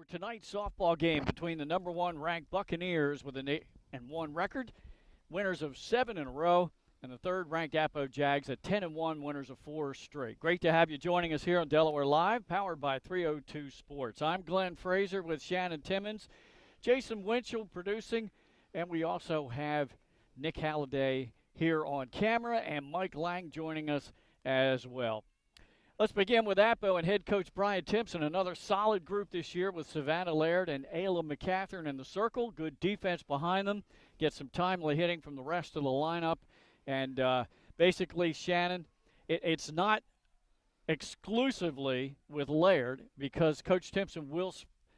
for tonight's softball game between the number 1 ranked Buccaneers with an 8-1 record, winners of 7 in a row, and the third ranked Appo Jags at 10-1, winners of 4 straight. Great to have you joining us here on Delaware Live, powered by 302 Sports. I'm Glenn Fraser with Shannon Timmons, Jason Winchell producing, and we also have Nick Halliday here on camera and Mike Lang joining us as well. Let's begin with Appo and head coach Brian Timpson. Another solid group this year with Savannah Laird and Ayla McCathern in the circle. Good defense behind them. Get some timely hitting from the rest of the lineup. And basically, Shannon, it's not exclusively with Laird because Coach Timpson will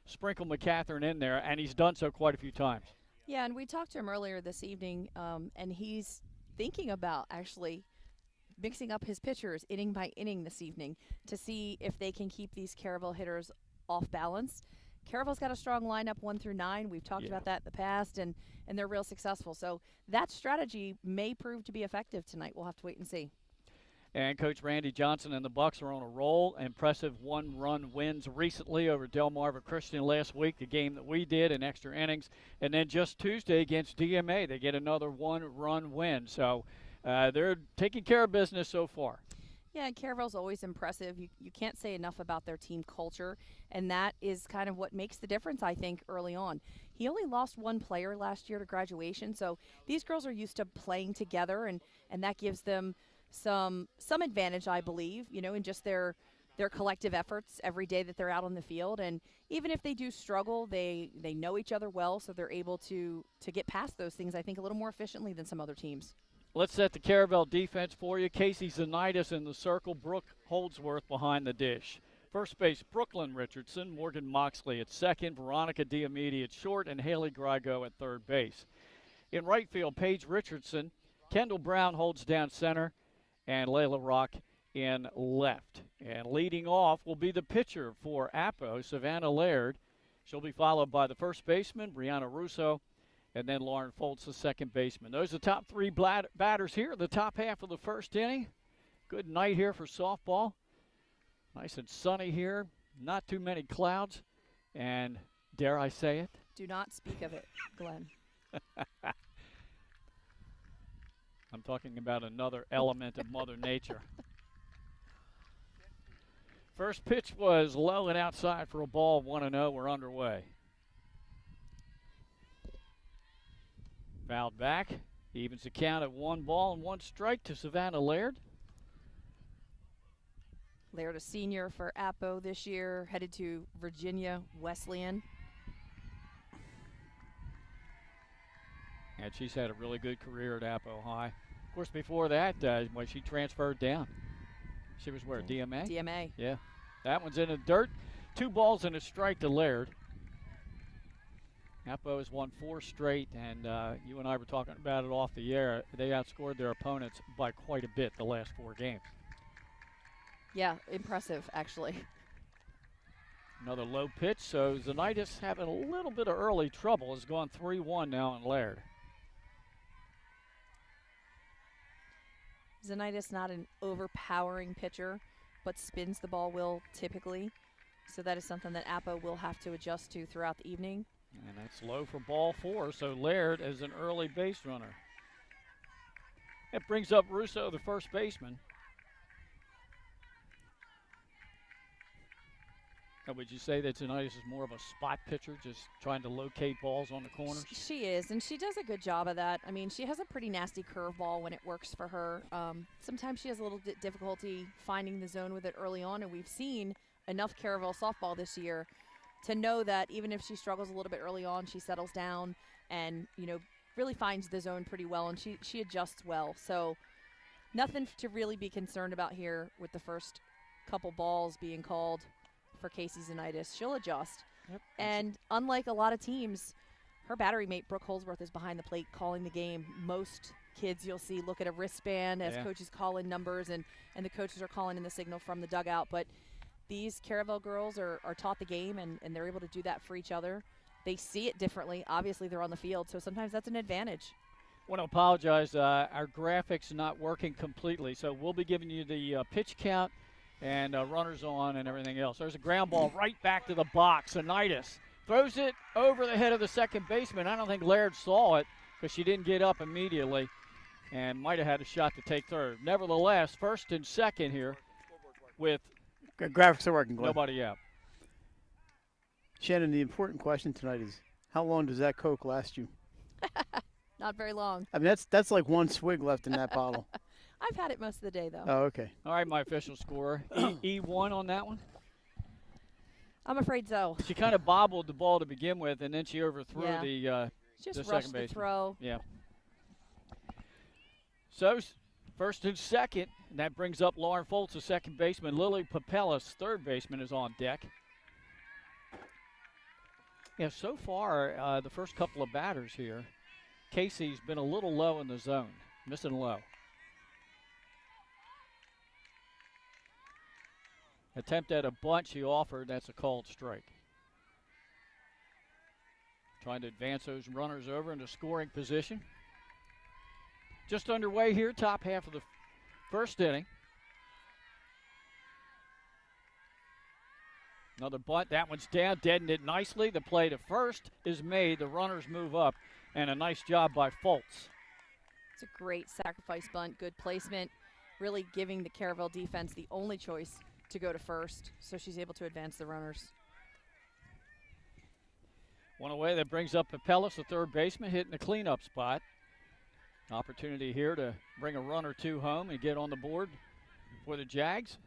sprinkle McCathern in there, and he's done so quite a few times. Yeah, and we talked to him earlier this evening, and he's thinking about actually mixing up his pitchers inning by inning this evening to see if they can keep these Caravel hitters off balance. Caravel's got a strong lineup 1 through 9. We've talked about that in the past, and they're real successful. So that strategy may prove to be effective tonight. We'll have to wait and see. And Coach Randy Johnson and the Bucs are on a roll. Impressive 1-run wins recently over Delmarva Christian last week, the game that we did in extra innings. And then just Tuesday against DMA, they get another 1-run win. So they're taking care of business so far. Yeah, and Caravel's always impressive. You can't say enough about their team culture, and that is kind of what makes the difference, I think, early on. He only lost 1 player last year to graduation, so these girls are used to playing together, and that gives them some advantage, I believe, in just their collective efforts every day that they're out on the field. And even if they do struggle, they know each other well, so they're able to get past those things, I think, a little more efficiently than some other teams. Let's set the Caravel defense for you. Casey Zanitis in the circle, Brooke Holdsworth behind the dish. First base, Brooklyn Richardson, Morgan Moxley at second, Veronica Diomede at short, and Haley Grigo at third base. In right field, Paige Richardson, Kendall Brown holds down center, and Layla Rock in left. And leading off will be the pitcher for Appo, Savannah Laird. She'll be followed by the first baseman, Brianna Russo, and then Lauren Foltz, the second baseman. Those are the top 3 batters here, the top half of the first inning. Good night here for softball. Nice and sunny here. Not too many clouds. And dare I say it? Do not speak of it, Glenn. I'm talking about another element of Mother Nature. First pitch was low and outside for a ball, 1-0. We're underway. Fouled back. Evens the count at 1 ball and 1 strike to Savannah Laird. Laird, a senior for Appo this year, headed to Virginia Wesleyan. And she's had a really good career at Appo High. Of course, before that, when she transferred down, she was where, DMA? DMA. Yeah. That one's in the dirt. 2 balls and a strike to Laird. Appo has won 4 straight, and you and I were talking about it off the air. They outscored their opponents by quite a bit the last 4 games. Yeah, impressive, actually. Another low pitch, so Zanitis having a little bit of early trouble. Has gone 3-1 now on Laird. Zanitis not an overpowering pitcher, but spins the ball well typically. So that is something that Appo will have to adjust to throughout the evening. And that's low for ball 4, so Laird is an early base runner. That brings up Russo, the first baseman. Now, would you say that Zanitis is more of a spot pitcher, just trying to locate balls on the corners? She is, and she does a good job of that. I mean, she has a pretty nasty curveball when it works for her. Sometimes she has a little bit difficulty finding the zone with it early on, and we've seen enough Caravel softball this year to know that even if she struggles a little bit early on, she settles down and, really finds the zone pretty well, and she adjusts well. So nothing to really be concerned about here with the first couple balls being called for Casey Zanitis. She'll adjust. Yep. And unlike a lot of teams, her battery mate, Brooke Holdsworth, is behind the plate calling the game. Most kids you'll see look at a wristband as coaches call in numbers, and the coaches are calling in the signal from the dugout. But these Caravel girls are taught the game, and they're able to do that for each other. They see it differently. Obviously, they're on the field, so sometimes that's an advantage. I want to apologize. Our graphics not working completely, so we'll be giving you the pitch count and runners on and everything else. There's a ground ball right back to the box. Anitis throws it over the head of the second baseman. I don't think Laird saw it because she didn't get up immediately and might have had a shot to take third. Nevertheless, first and second here with graphics are working, Glenn. Nobody out. Shannon, the important question tonight is, how long does that Coke last you? Not very long. I mean, that's like one swig left in that bottle. I've had it most of the day, though. Oh, okay. All right, my official score. E1 on that one? I'm afraid so. She kind of bobbled the ball to begin with, and then she overthrew Yeah. the Just second rushed the baseman. throw. Yeah. So, first and second, and that brings up Lauren Foltz, the second baseman. Lily Papelis, third baseman, is on deck. Yeah, so far, the first couple of batters here, Casey's been a little low in the zone, missing low. Attempt at a bunt she offered, that's a called strike. Trying to advance those runners over into scoring position. Just underway here, top half of the first inning. Another bunt, that one's down, deadened it nicely. The play to first is made, the runners move up, and a nice job by Foltz. It's a great sacrifice bunt, good placement, really giving the Caravel defense the only choice to go to first, so she's able to advance the runners. One away, that brings up Papelis, the third baseman, hitting the cleanup spot. Opportunity here to bring a run or two home and get on the board for the Jags.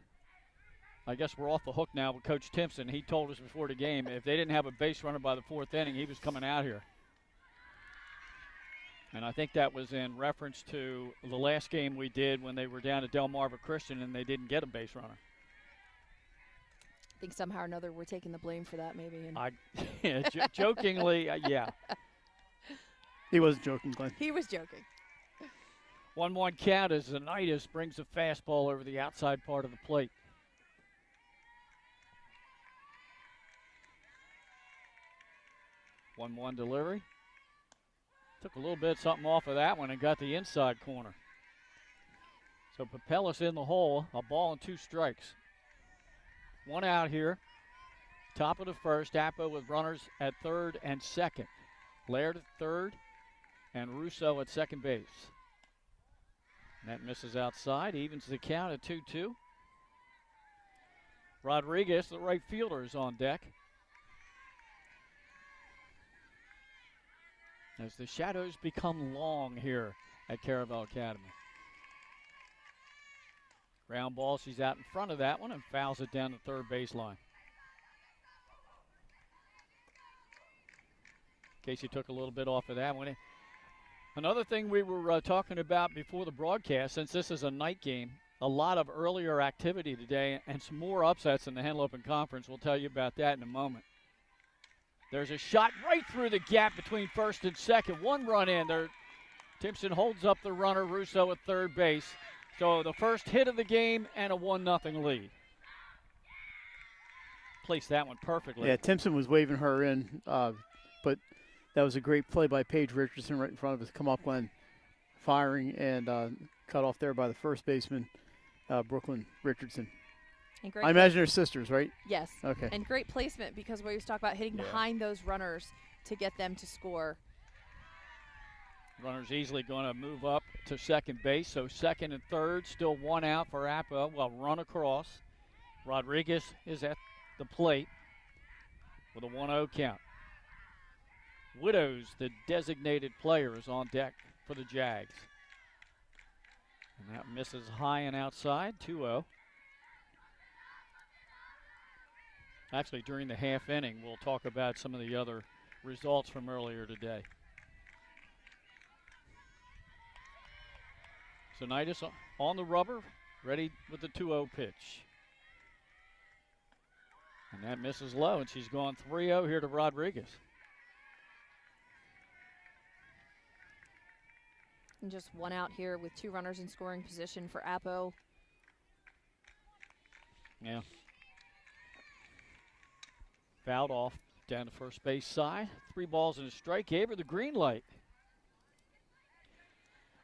I guess we're off the hook now with Coach Timpson. He told us before the game if they didn't have a base runner by the fourth inning, he was coming out here. And I think that was in reference to the last game we did when they were down at Delmarva Christian and they didn't get a base runner. I think somehow or another we're taking the blame for that, maybe. Jokingly, yeah. He wasn't joking, Glenn. He was joking. 1-1 count as Zanitis brings a fastball over the outside part of the plate. One delivery. Took a little bit something off of that one and got the inside corner. So Papelis in the hole, a ball and 2 strikes. One out here. Top of the first, Appo with runners at third and second. Laird at third and Russo at second base. And that misses outside, evens the count at 2-2. Rodriguez, the right fielder, is on deck. As the shadows become long here at Caravel Academy. Ground ball, she's out in front of that one and fouls it down the third baseline. Casey took a little bit off of that one. Another thing we were talking about before the broadcast, since this is a night game, a lot of earlier activity today and some more upsets in the Henle Open Conference. We'll tell you about that in a moment. There's a shot right through the gap between first and second. One run in there. Timpson holds up the runner, Russo at third base. So the first hit of the game and a 1-0 lead. Placed that one perfectly. Yeah, Timpson was waving her in, but that was a great play by Paige Richardson right in front of us. Come up, Glenn, firing and cut off there by the first baseman, Brooklyn Richardson. And great I imagine they're sisters, right? Yes. Okay. And great placement because we always talk about hitting behind those runners to get them to score. Runner's easily going to move up to second base, so second and third, still one out for Appo. Well, run across. Rodriguez is at the plate with a 1-0 count. Widows, the designated player, is on deck for the Jags. And that misses high and outside, 2-0. Actually, during the half inning, we'll talk about some of the other results from earlier today. Zanitis on the rubber, ready with the 2-0 pitch. And that misses low, and she's gone 3-0 here to Rodriguez. And just one out here with 2 runners in scoring position for Appo. Yeah. Fouled off down the first base side. 3 balls and a strike. Gave her the green light.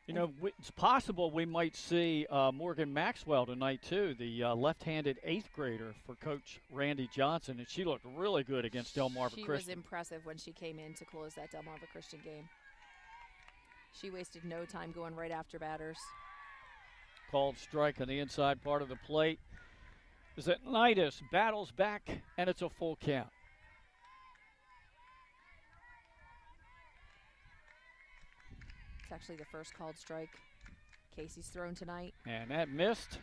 You know, it's possible we might see Morgan Maxwell tonight, too, the left-handed 8th grader for Coach Randy Johnson, and she looked really good against Delmarva She Christian. was impressive when she came in to close that Delmarva Christian game. She wasted no time going right after batters. Called strike on the inside part of the plate. Zenitis battles back, and it's a full count. It's actually the first called strike Casey's thrown tonight. And that missed,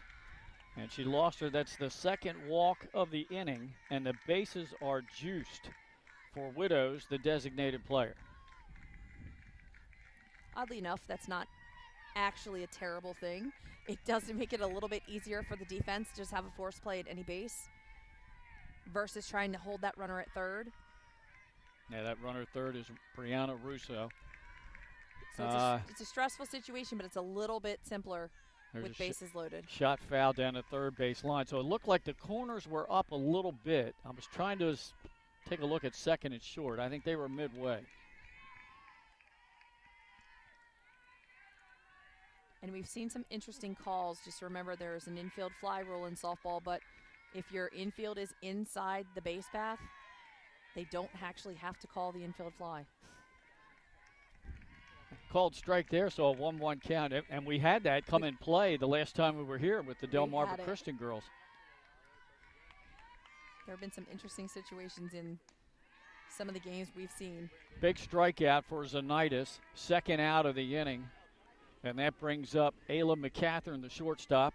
and she lost her. That's the second walk of the inning, and the bases are juiced for Widows, the designated player. Oddly enough, that's not actually a terrible thing. It does make it a little bit easier for the defense to just have a force play at any base versus trying to hold that runner at third. Yeah, that runner third is Brianna Russo. So it's a stressful situation, but it's a little bit simpler with bases loaded. Shot foul down the third base line. So it looked like the corners were up a little bit. I was trying to take a look at second and short. I think they were midway. And we've seen some interesting calls. Just remember there's an infield fly rule in softball, but if your infield is inside the base path, they don't actually have to call the infield fly. Called strike there, so a 1-1 count. And we had that come in play the last time we were here with the Delmarva Christian girls. There have been some interesting situations in some of the games we've seen. Big strikeout for Zenitis, second out of the inning. And that brings up Ayla McCathern, the shortstop.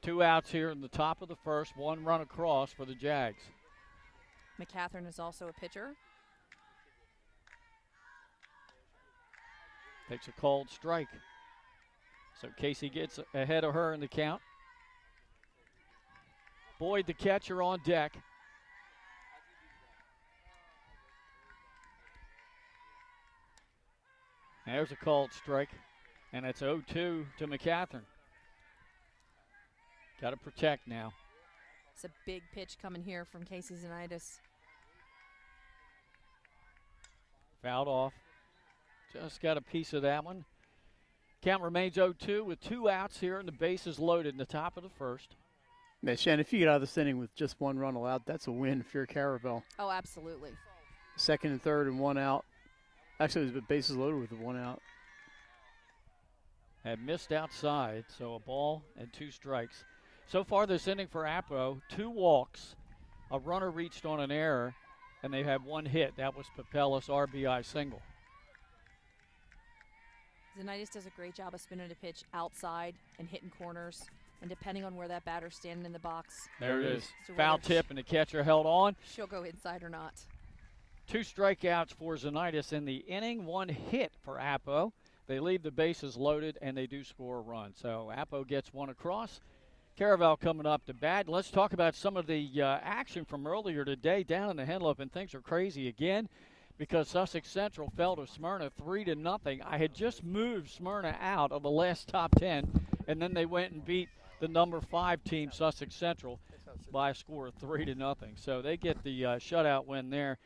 2 outs here in the top of the first, 1 run across for the Jags. McCathern is also a pitcher. Takes a called strike. So Casey gets ahead of her in the count. Boyd, the catcher, on deck. There's a called strike, and it's 0-2 to McCathern. Got to protect now. It's a big pitch coming here from Casey Zenitis. Fouled off. Just got a piece of that one. Count remains 0-2 with 2 outs here, and the bases loaded in the top of the first. Yeah, Shannon, if you get out of this inning with just 1 run allowed, that's a win if you're Caravel. Oh, absolutely. Second and third and 1 out. Actually, it was bases loaded with the 1 out. Had missed outside, so a ball and 2 strikes. So far this inning for Appo, 2 walks, a runner reached on an error, and they had 1 hit. That was Papella's RBI single. Zenitis does a great job of spinning a pitch outside and hitting corners. And depending on where that batter's standing in the box. There it is. So Foul tip, and the catcher held on. She'll go inside or not. 2 strikeouts for Zenitis in the inning, 1 hit for Appo. They leave the bases loaded, and they do score a run. So Appo gets 1 across. Caravel coming up to bat. Let's talk about some of the action from earlier today down in the Henlope, and things are crazy again because Sussex Central fell to Smyrna 3-0. I had just moved Smyrna out of the last top 10, and then they went and beat the number 5 team, Sussex Central, by a score of 3-0. So they get the shutout win there.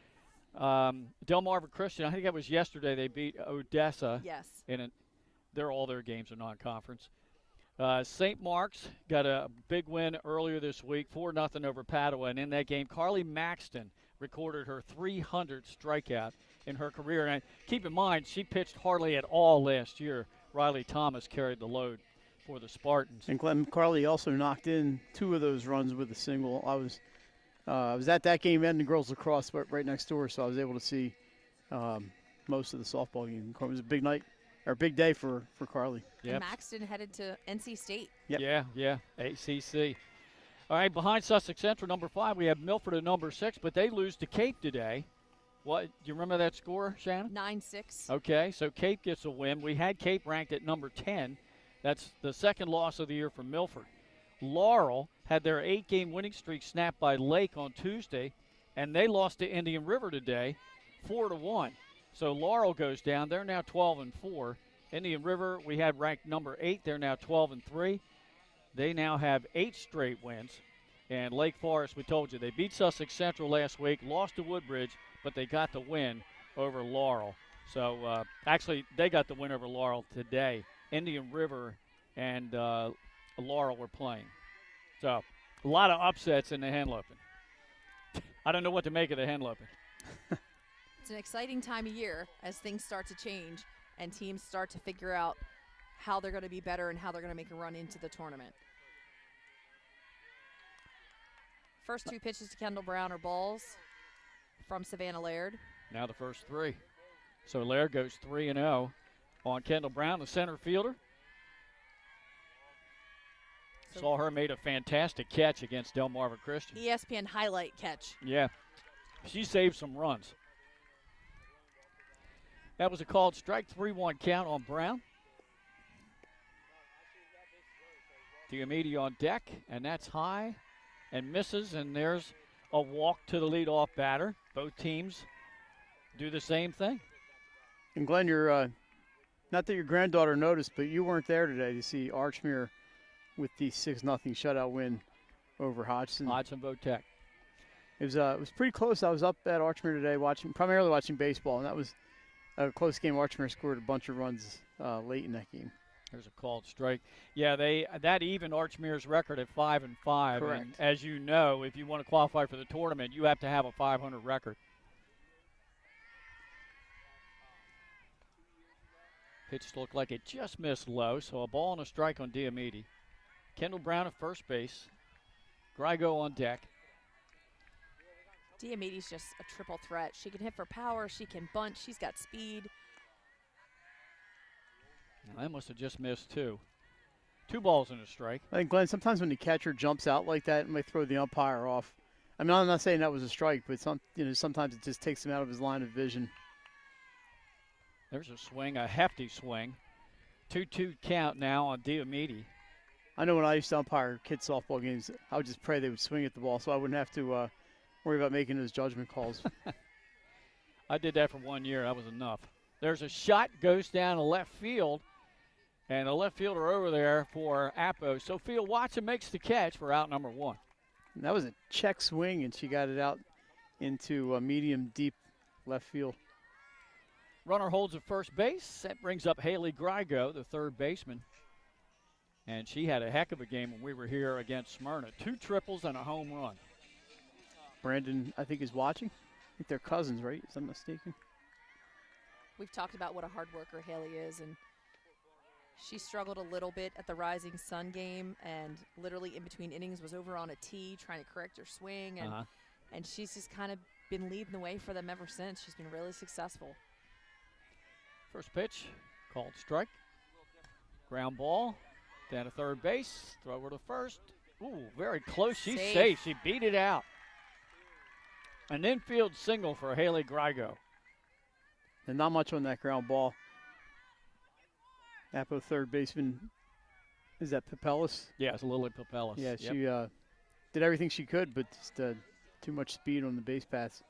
Delmarva Christian, I think that was yesterday, they beat Odessa. Yes. All their games are non-conference. St. Mark's got a big win earlier this week, 4-0 over Padua. And in that game, Carly Maxton recorded her 300th strikeout in her career. And keep in mind, she pitched hardly at all last year. Riley Thomas carried the load for the Spartans. And Clem Carly also knocked in 2 of those runs with a single. I was at that game and the girls lacrosse right next door, so I was able to see most of the softball game. It was a big night, or big day for Carly. Yep. And Maxton headed to NC State. Yep. Yeah, ACC. All right, behind Sussex Central, number 5, we have Milford at number 6, but they lose to Cape today. What, do you remember that score, Shannon? 9-6. Okay, so Cape gets a win. We had Cape ranked at number 10. That's the second loss of the year for Milford. Laurel had their 8-game winning streak snapped by Lake on Tuesday, and they lost to Indian River today, 4-1. So Laurel goes down. They're now 12-4. Indian River, we had ranked number 8. They're now 12-3. They now have 8 straight wins. And Lake Forest, we told you, they beat Sussex Central last week, lost to Woodbridge, but they got the win over Laurel. So actually, they got the win over Laurel today. Indian River and Laurel were playing. So a lot of upsets in the Henlopen. I don't know what to make of the Henlopen. It's an exciting time of year as things start to change and teams start to figure out how they're going to be better and how they're going to make a run into the tournament. First 2 pitches to Kendall Brown are balls from Savannah Laird. Now the first 3. So Laird goes 3-0 on Kendall Brown, the center fielder. Saw her made a fantastic catch against Delmarva Christian. ESPN highlight catch. Yeah, she saved some runs. That was a called strike, 3-1 count on Brown. Diomede on deck, and that's high and misses, and there's a walk to the leadoff batter. Both teams do the same thing. And Glenn, you're not that your granddaughter noticed, but you weren't there today to see Archmere with the 6-0 shutout win over Hodgson. Hodgson Votech. It was pretty close. I was up at Archmere today primarily watching baseball, and that was a close game. Archmere scored a bunch of runs late in that game. There's a called strike. Yeah, that evened Archmere's record at 5-5. Correct. And as you know, if you want to qualify for the tournament, you have to have a 500 record. Pitch looked like it just missed low, so a ball and a strike on Diomede. Kendall Brown at first base. Grigo on deck. Diomede's just a triple threat. She can hit for power. She can bunt. She's got speed. Now, that must have just missed 2. 2 balls and a strike. I think, Glenn, sometimes when the catcher jumps out like that, it might throw the umpire off. I mean, I'm not saying that was a strike, but sometimes it just takes him out of his line of vision. There's a swing, a hefty swing. 2-2 count now on Diomede. I know when I used to umpire kids' softball games, I would just pray they would swing at the ball so I wouldn't have to worry about making those judgment calls. I did that for 1 year. That was enough. There's a shot, goes down to left field, and the left fielder over there for Appo. Sophia Watson makes the catch for out number 1. And that was a check swing, and she got it out into a medium deep left field. Runner holds at first base. That brings up Haley Grigo, the third baseman. And she had a heck of a game when we were here against Smyrna. 2 triples and a home run. Brandon, I think, is watching. I think they're cousins, right? If I'm mistaken. We've talked about what a hard worker Haley is, and she struggled a little bit at the Rising Sun game, and literally in between innings was over on a tee trying to correct her swing, and she's just kind of been leading the way for them ever since. She's been really successful. First pitch, called strike. Ground ball, down to third base, throw her to first. Ooh, very close. She's safe. She beat it out. An infield single for Haley Grigo. And not much on that ground ball. Appo third baseman, is that Papelis? Yes, Lily Papelis. Yeah, she did everything she could, but just too much speed on the base paths.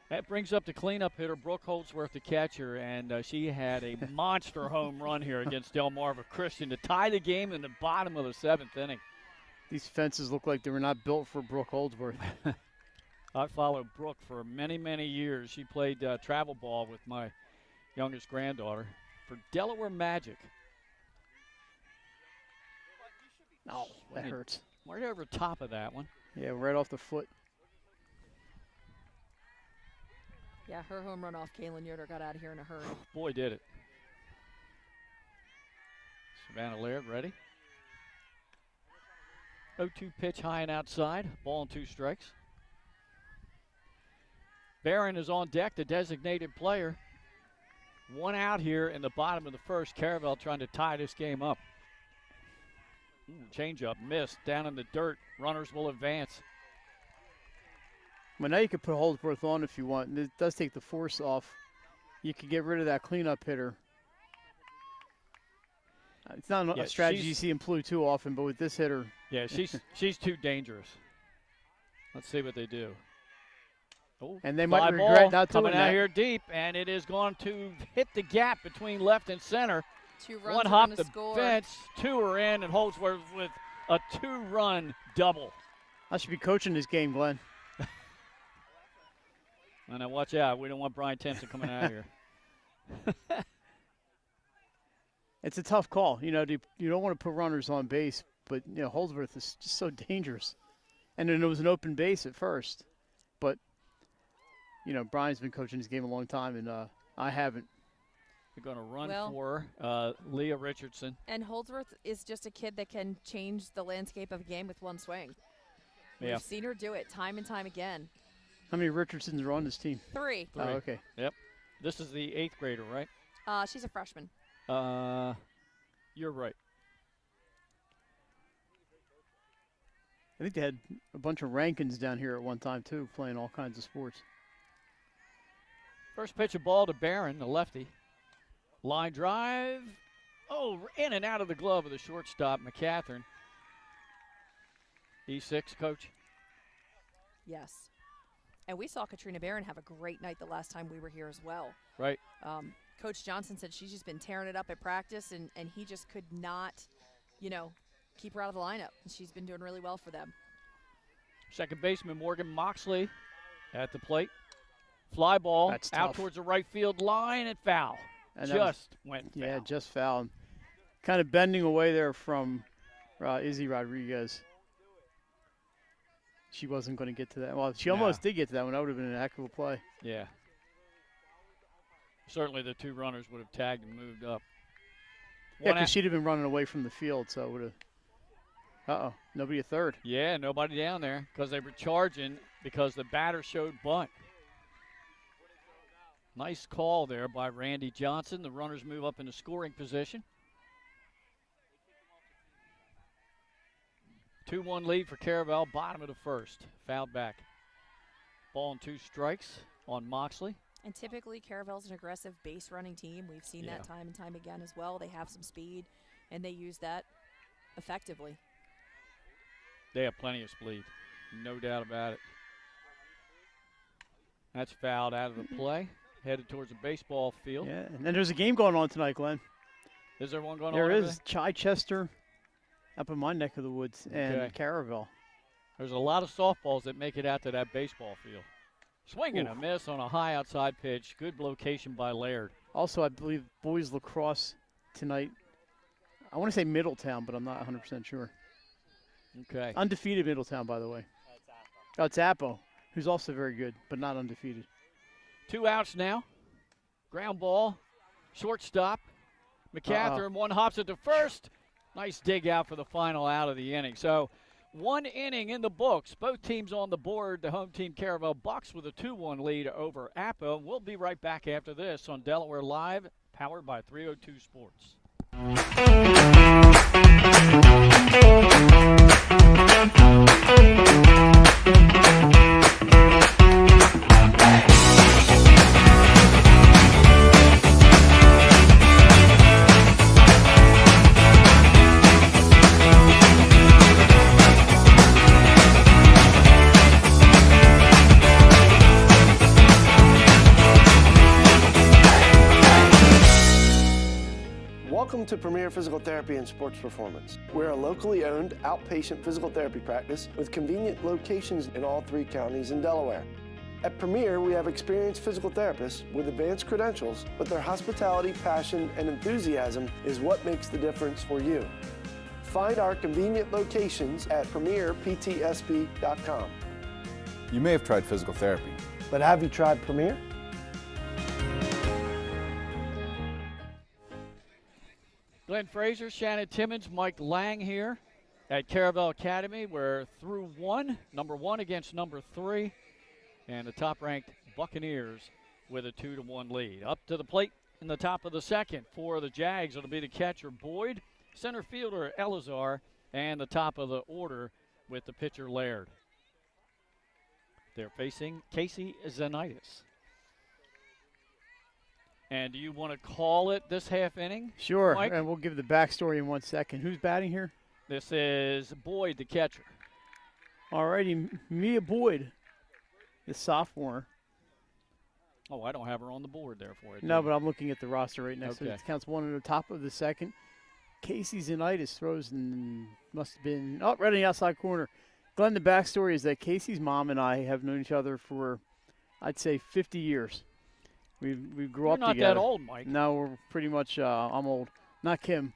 That brings up the cleanup hitter, Brooke Holdsworth, the catcher, and she had a monster home run here against Delmarva Christian to tie the game in the bottom of the 7th inning. These fences look like they were not built for Brooke Holdsworth. I followed Brooke for many, many years. She played travel ball with my youngest granddaughter for Delaware Magic. Oh, that hurts. Right over top of that one. Yeah, right off the foot. Yeah, her home run off Kaylin Yoder got out of here in a hurry. Boy, did it. Savannah Laird ready. 0-2 pitch high and outside. Ball and 2 strikes. Barron is on deck, the designated player. 1 out here in the bottom of the first. Caravel trying to tie this game up. Change-up missed down in the dirt. Runners will advance. Well, now you can put Holdsworth on if you want. And it does take the force off. You could get rid of that cleanup hitter. It's not a strategy you see employ too often, but with this hitter. Yeah, she's too dangerous. Let's see what they do. Oh, and they might regret not doing coming out here deep, and it is going to hit the gap between left and center. 2 runs 1 are hop gonna the score. fence, 2 are in, and Holdsworth with a 2-run double. I should be coaching this game, Glenn. And now watch out. We don't want Brian Timpson coming out here. It's a tough call. You don't want to put runners on base, but Holdsworth is just so dangerous. And then it was an open base at first, but Brian's been coaching this game a long time, and I haven't. They're going to run for Leah Richardson. And Holdsworth is just a kid that can change the landscape of a game with one swing. Yeah. We've seen her do it time and time again. How many Richardsons are on this team? 3. Oh, okay. Yep. This is the 8th grader, right? She's a freshman. You're right. I think they had a bunch of Rankins down here at one time, too, playing all kinds of sports. First pitch of ball to Barron, the lefty. Line drive. Oh, in and out of the glove of the shortstop, McCatherine. E6, Coach? Yes. And we saw Katrina Barron have a great night the last time we were here as well. Right. Coach Johnson said she's just been tearing it up at practice, and he just could not, keep her out of the lineup. And she's been doing really well for them. Second baseman Morgan Moxley at the plate. Fly ball out towards the right field line and foul. And just went foul. Yeah, just foul. Kind of bending away there from Izzy Rodriguez. She wasn't going to get to that. Well, she almost did get to that one. That would have been an heck of a play. Yeah. Certainly the 2 runners would have tagged and moved up. Yeah, because she'd have been running away from the field, so it would have. Uh-oh, nobody at third. Yeah, nobody down there because they were charging because the batter showed bunt. Nice call there by Randy Johnson. The runners move up into scoring position. 2-1 lead for Caravel, bottom of the first. Fouled back. Ball and 2 strikes on Moxley. And typically Caravel's an aggressive base running team. We've seen that time and time again as well. They have some speed, and they use that effectively. They have plenty of speed, no doubt about it. That's fouled out of the play. Headed towards the baseball field. Yeah, and then there's a game going on tonight, Glenn. Is there one going on? There is. Chichester up in my neck of the woods and Caravel. There's a lot of softballs that make it out to that baseball field. Swing and a miss on a high outside pitch. Good location by Laird. Also, I believe boys lacrosse tonight. I want to say Middletown, but I'm not 100% sure. Okay. Undefeated Middletown, by the way. Oh, it's Appo, who's also very good, but not undefeated. 2 outs now. Ground ball. Shortstop. McCatherine, one hops it to first. Nice dig out for the final out of the inning. So 1 inning in the books. Both teams on the board. The home team Caravel Bucks with a 2-1 lead over Appo. We'll be right back after this on Delaware Live, powered by 302 Sports. Welcome to Premier Physical Therapy and Sports Performance. We're a locally owned outpatient physical therapy practice with convenient locations in all 3 counties in Delaware. At Premier, we have experienced physical therapists with advanced credentials, but their hospitality, passion, and enthusiasm is what makes the difference for you. Find our convenient locations at premierptsp.com. You may have tried physical therapy, but have you tried Premier? Glenn Fraser, Shannon Timmons, Mike Lang here at Caravel Academy. We're through 1, number 1 against number 3, and the top-ranked Buccaneers with a 2-1 lead. Up to the plate in the top of the second for the Jags. It'll be the catcher Boyd, center fielder Elazar, and the top of the order with the pitcher Laird. They're facing Casey Zanitis. And do you want to call it this half inning? Sure, Mike? and we'll give the backstory in 1 second. Who's batting here? This is Boyd, the catcher. All righty, Mia Boyd, the sophomore. Oh, I don't have her on the board there for it. No, but I'm looking at the roster right next to it. Okay. It counts 1 at the top of the second. Casey Zanitis throws and must have been, right in the outside corner. Glenn, the backstory is that Casey's mom and I have known each other for, I'd say 50 years. We grew You're up not together. that old, Mike. No, we're pretty much. I'm old. Not Kim.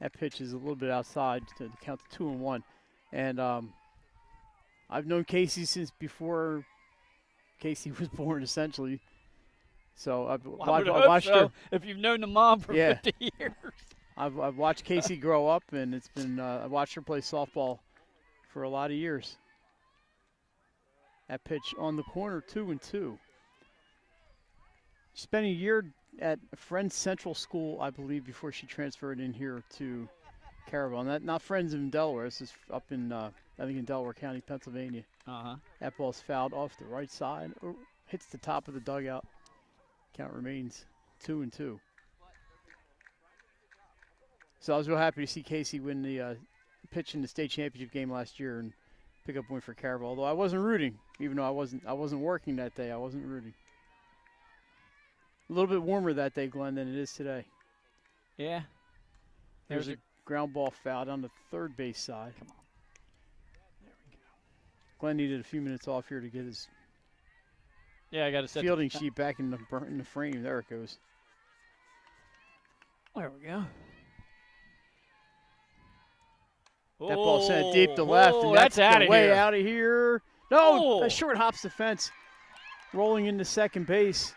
That pitch is a little bit outside to count to 2-1, and I've known Casey since before Casey was born, essentially. So I've I would hope watched so, her. if you've known the mom for Yeah. 50 years. I've watched Casey grow up, and it's been I watched her play softball for a lot of years. That pitch on the corner, 2-2. She spent a year at Friends Central School, I believe, before she transferred in here to Caravel. Not Friends in Delaware. This is up in, I think, in Delaware County, Pennsylvania. Uh-huh. That ball's fouled off the right side, hits the top of the dugout. Count remains 2-2. So I was real happy to see Casey win the pitch in the state championship game last year and pick up a win for Caravel. Although I wasn't rooting, even though I wasn't working that day. I wasn't rooting. A little bit warmer that day, Glenn, than it is today. Yeah. There's a ground ball foul on the third base side. Come on. There we go. Glenn needed a few minutes off here to get his Yeah, I got to set fielding sheet back in the frame. There it goes. There we go. That ball sent deep to left, and that's that's out of way here. out of here. No, Oh. that short hops the fence. Rolling into second base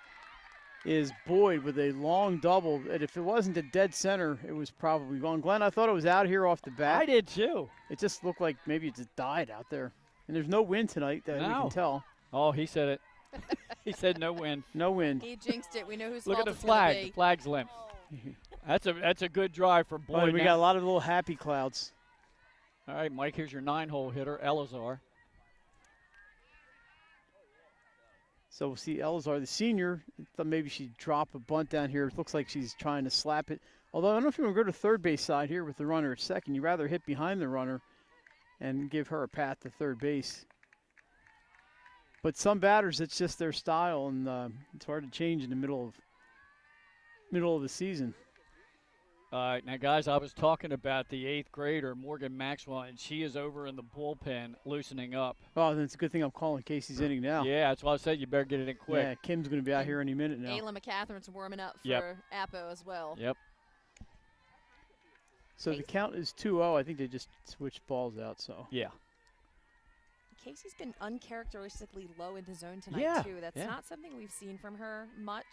is Boyd with a long double. And if it wasn't a dead center, it was probably gone. Glenn, I thought it was out here off the bat. I did too. It just looked like maybe it just died out there. And there's no wind tonight that we No. can tell. Oh, he said it. He said no wind. No wind. He jinxed it. We know whose Look at fault the it's gonna flag. be. The flag's limp. That's a good drive for Boy, Boyd. we now. got a lot of little happy clouds. All right, Mike, here's your 9-hole hitter, Elazar. So we'll see Elazar, the senior. Thought maybe she'd drop a bunt down here. It looks like she's trying to slap it. Although I don't know if you want to go to third base side here with the runner at second. You'd rather hit behind the runner and give her a path to third base. But some batters, it's just their style, and it's hard to change in the middle of the season. All right, now, guys, I was talking about the 8th grader, Morgan Maxwell, and she is over in the bullpen loosening up. Oh, then it's a good thing I'm calling Casey's inning now. Yeah, that's why I said you better get it in quick. Yeah, Kim's going to be out here any minute now. Ayla McCatherine's warming up for Yep. Appo as well. Yep. So the count is 2-0. I think they just switched balls out. So Yeah. Casey's been uncharacteristically low in the zone tonight, Yeah, too. That's yeah. not something we've seen from her much.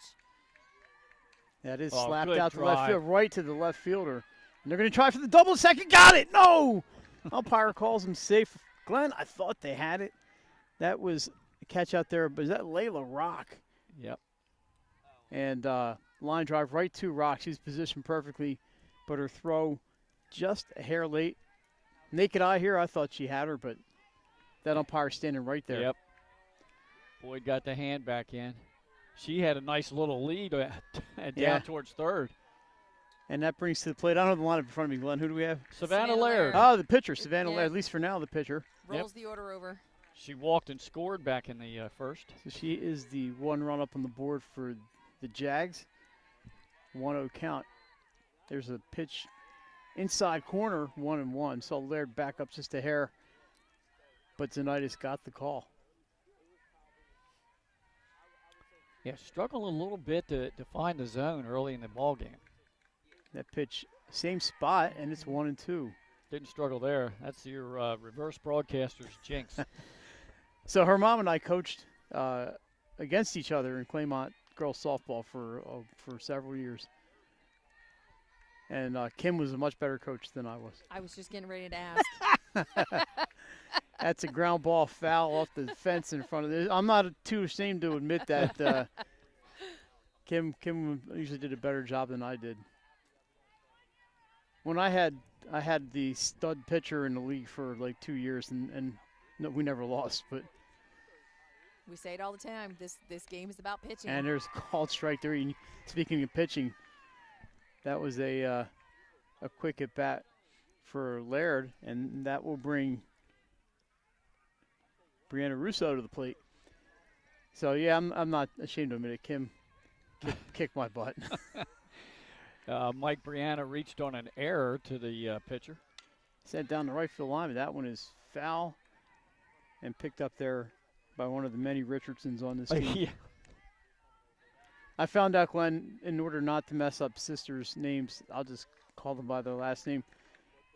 that is Oh, slapped good out to left drive. field, right to the left fielder. And they're going to try for the double second. Got it. No. Umpire calls him safe. Glenn, I thought they had it. That was a catch out there. But is that Layla Rock? Yep. And line drive right to Rock. She's positioned perfectly, but her throw just a hair late. Naked eye here, I thought she had her, but that umpire standing right there. Yep. Boyd got the hand back in. She had a nice little lead down Yeah. towards third. And that brings to the plate. I don't have the lineup in front of me, Glenn. Who do we have? Savannah Savannah Laird. Laird. Oh, the pitcher, Savannah Yeah. Laird, at least for now, the pitcher. Rolls the order over. She walked and scored back in the first. So she is the one run up on the board for the Jags. 1-0 count. There's a pitch inside corner, 1-1. So Laird back up just a hair. But Zanitis got the call. Yeah, struggling a little bit to find the zone early in the ball game. That pitch, same spot, and it's 1-2. Didn't struggle there. That's your reverse broadcaster's jinx. So her mom and I coached against each other in Claymont girls softball for several years. And Kim was a much better coach than I was. I was just getting ready to ask. That's a ground ball foul off the fence in front of this. I'm not too ashamed to admit that Kim usually did a better job than I did. When I had the stud pitcher in the league for like 2 years, and no, we never lost. But We say it all the time. This game is about pitching. and there's a called strike there. And speaking of pitching, that was a quick at bat for Laird, and that will bring Brianna Russo to the plate. So yeah, I'm not ashamed to admit it. Kim kicked my butt. Mike Brianna reached on an error to the pitcher. Sent down the right field line, but that one is foul and picked up there by one of the many Richardsons on this team. Yeah. I found out, Glenn, in order not to mess up sisters' names, I'll just call them by their last name.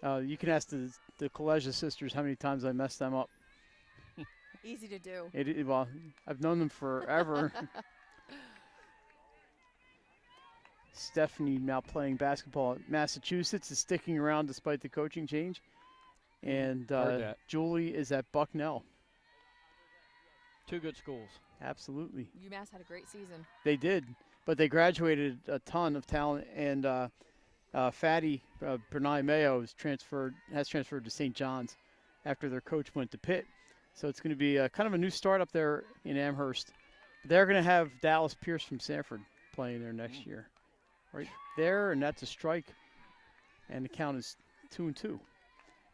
You can ask the Kaleja sisters how many times I messed them up. Easy to do. Well, I've known them forever. Stephanie, now playing basketball at Massachusetts, is sticking around despite the coaching change. And Julie is at Bucknell. 2 good schools. Absolutely. UMass had a great season. They did, but they graduated a ton of talent. And Fatty Bernay Mayo has transferred to St. John's after their coach went to Pitt. So it's going to be kind of a new start up there in Amherst. They're going to have Dallas Pierce from Sanford playing there next year. Right there, and that's a strike. And the count is 2-2.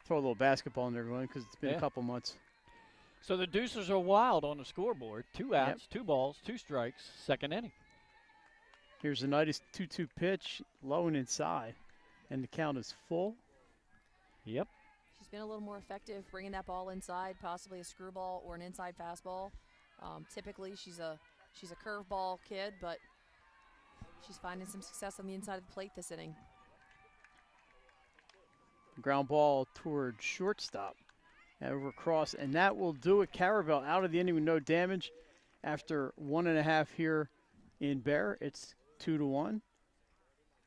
Throw a little basketball in there, Glenn, because it's been a couple months. So the Deucers are wild on the scoreboard. 2 outs, 2 balls, 2 strikes, second inning. Here's a nice 2-2 pitch, low and inside. And the count is full. Yep. She's been a little more effective bringing that ball inside, possibly a screwball or an inside fastball. Typically, she's a curveball kid, but she's finding some success on the inside of the plate this inning. Ground ball toward shortstop. Over across, and that will do it. Caravel out of the inning with no damage. After 1.5 here in Bear, it's 2-1.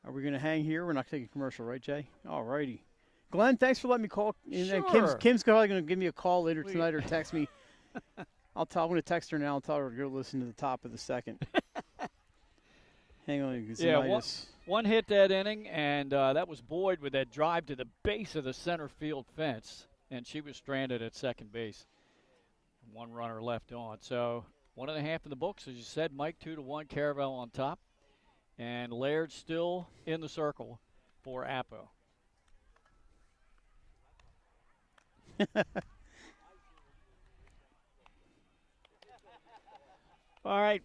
Are we going to hang here? We're not taking a commercial, right, Jay? All righty. Glenn, thanks for letting me call. Sure. Kim's probably going to give me a call later tonight or text me. I'm going to text her now and tell her to go listen to the top of the second. Hang on. Yeah, one hit that inning, and that was Boyd with that drive to the base of the center field fence. And she was stranded at second base. 1 runner left on. So 1.5 in the books, as you said, Mike. 2-1, Caravel on top. And Laird still in the circle for Appo. All right,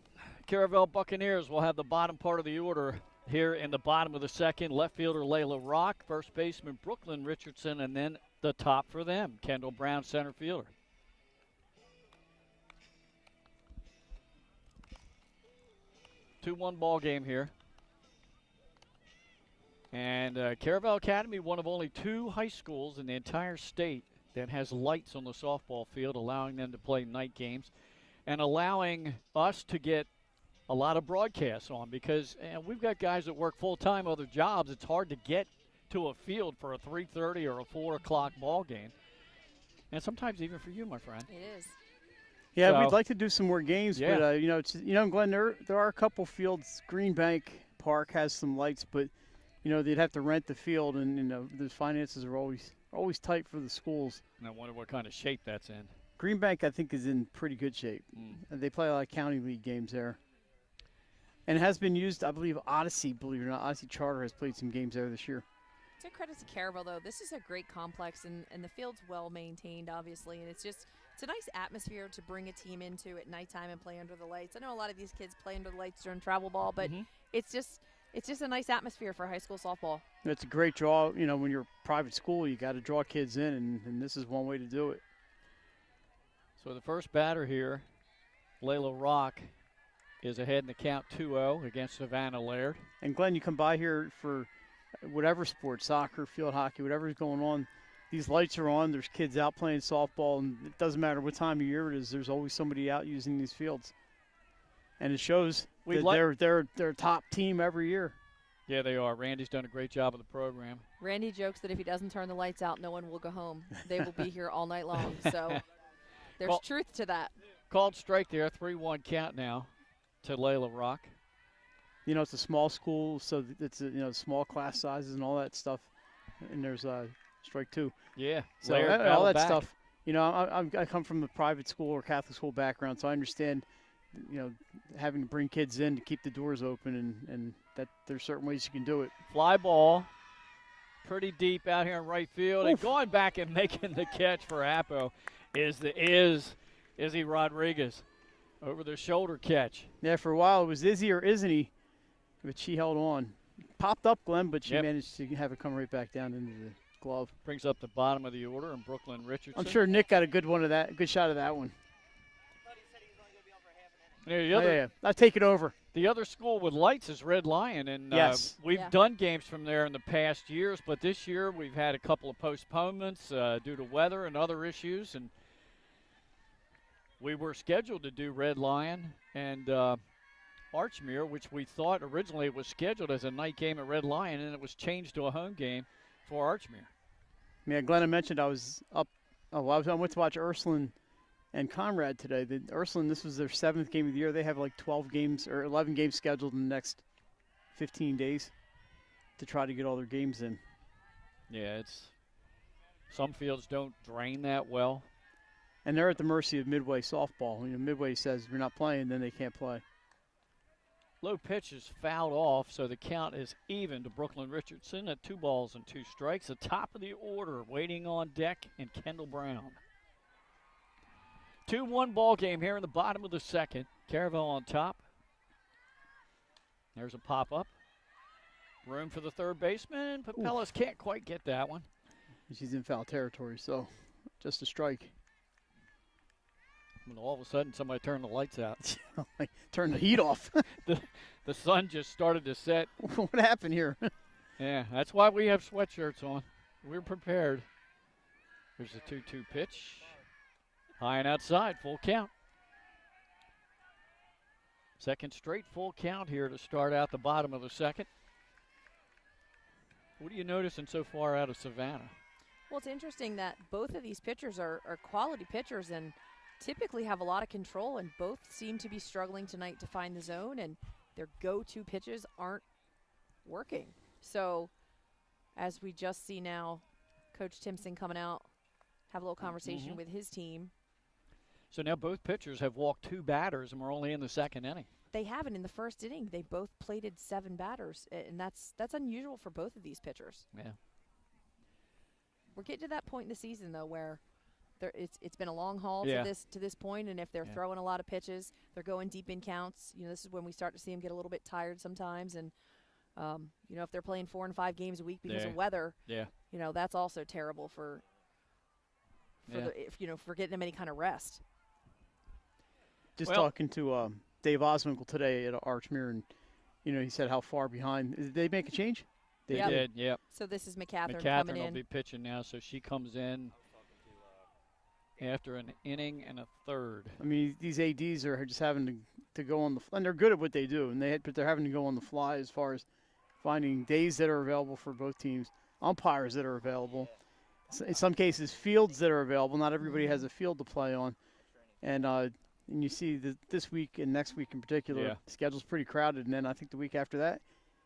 Caravel Buccaneers will have the bottom part of the order here in the bottom of the second. Left fielder Layla Rock, first baseman Brooklyn Richardson, and then the top for them, Kendall Brown, center fielder. Two-one ball game here. And Caravel Academy, one of only 2 high schools in the entire state that has lights on the softball field, allowing them to play night games and allowing us to get a lot of broadcasts on, because we've got guys that work full-time other jobs. It's hard to get to a field for a 3:30 or a 4 o'clock ball game, and sometimes even for you, my friend. It is. Yeah, So, we'd like to do some more games, yeah. but Glenn, there are a couple fields. Green Bank Park has some lights, but they'd have to rent the field, and the finances are always tight for the schools. And I wonder what kind of shape that's in. Green Bank, I think, is in pretty good shape. They play a lot of county league games there. And it has been used, I believe, Odyssey, believe it or not. Odyssey Charter has played some games there this year. To credit to Caravel, though, this is a great complex, and the field's well maintained, obviously, and it's a nice atmosphere to bring a team into at nighttime and play under the lights. I know a lot of these kids play under the lights during travel ball, but it's just a nice atmosphere for high school softball. It's a great draw. When you're a private school, you got to draw kids in, and this is one way to do it. So the first batter here, Layla Rock, is ahead in the count 2-0 against Savannah Laird. And Glenn, you come by here for whatever sport, soccer, field hockey, whatever's going on. These lights are on. There's kids out playing softball, and it doesn't matter what time of year it is. There's always somebody out using these fields, and it shows that they're a top team every year. Yeah, they are. Randy's done a great job of the program. Randy jokes that if he doesn't turn the lights out, no one will go home. They will be here all night long. So there's truth to that. Called strike there, 3-1 count now to Layla Rock. It's a small school, so it's small class sizes and all that stuff. And there's strike 2. Yeah, so all that stuff. I come from a private school or Catholic school background, so I understand. Having to bring kids in to keep the doors open, and that there's certain ways you can do it. Fly ball, pretty deep out here in right field, and going back and making the catch for Appo is Izzy Rodriguez over the shoulder catch. Yeah, for a while it was Izzy or isn't he, but she held on. Popped up, Glenn, but she managed to have it come right back down into the glove. Brings up the bottom of the order, and Brooklyn Richardson. I'm sure Nick got a good shot of that one. The Oh, other, yeah. I'll take it over. the other school with lights is Red Lion, and Yes. we've Yeah. done games from there in the past years, but this year we've had a couple of postponements due to weather and other issues, and we were scheduled to do Red Lion and Archmere, which we thought originally was scheduled as a night game at Red Lion, and it was changed to a home game for Archmere. Yeah, Glenna mentioned I was up. Oh, I went to watch Ursuline and Conrad today. Ursuline, this was their 7th game of the year. They have like 12 games or 11 games scheduled in the next 15 days to try to get all their games in. Yeah, it's some fields don't drain that well. And they're at the mercy of Midway softball. Midway says you're not playing, then they can't play. Low pitch is fouled off, so the count is even to Brooklyn Richardson at 2 balls and 2 strikes. The top of the order waiting on deck, and Kendall Brown. 2-1 ball game here in the bottom of the second. Caravel on top. There's a pop-up. Room for the third baseman. Papelas can't quite get that one. She's in foul territory, so just a strike. And all of a sudden, somebody turned the lights out. Like, turn the heat off. The sun just started to set. What happened here? Yeah, that's why we have sweatshirts on. We're prepared. There's a 2-2 pitch. High and outside, full count. Second straight full count here to start out the bottom of the second. What are you noticing so far out of Savannah? Well, it's interesting that both of these pitchers are quality pitchers and typically have a lot of control, and both seem to be struggling tonight to find the zone, and their go-to pitches aren't working. So as we just see now, Coach Timpson coming out, have a little conversation with his team. So now both pitchers have walked 2 batters, and we're only in the second inning. They haven't in the first inning. They both plated 7 batters, and that's unusual for both of these pitchers. Yeah. We're getting to that point in the season, though, where it's been a long haul Yeah. to this point, and if they're throwing a lot of pitches, they're going deep in counts. This is when we start to see them get a little bit tired sometimes, and if they're playing 4 and 5 games a week because of weather, that's also terrible for getting them any kind of rest. Just talking to Dave Oswinkel today at Archmere, and he said how far behind. Did they make a change? They did, yep. So this is McCatherine coming McCatherine in. will be pitching now, so she comes in after an inning and a third. I mean, these ADs are just having to go on and they're good at what they do, but they're having to go on the fly as far as finding days that are available for both teams, umpires that are available. In some cases, fields that are available. Not everybody has a field to play on, and you see this week and next week in particular, the schedule's pretty crowded. And then I think the week after that,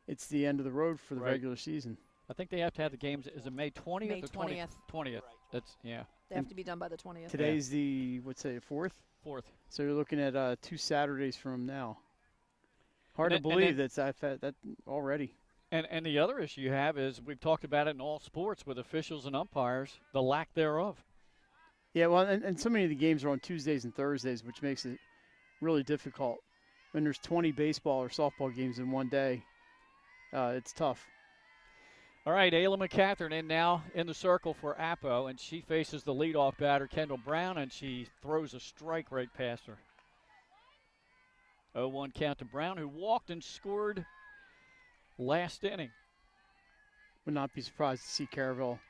it's the end of the road for the regular season. I think they have to have the games. Is it May 20th May or 20th? 20th. That's They have to be done by the 20th. Today's the 4th. 4th. So you're looking at 2 Saturdays from now. Hard to And believe that's that already. And the other issue you have is we've talked about it in all sports with officials and umpires, the lack thereof. Yeah, well, and so many of the games are on Tuesdays and Thursdays, which makes it really difficult. When there's 20 baseball or softball games in one day, it's tough. All right, Ayla McCatherine in now in the circle for Appo, and she faces the leadoff batter, Kendall Brown, and she throws a strike right past her. 0-1 count to Brown, who walked and scored last inning. Would not be surprised to see Caravel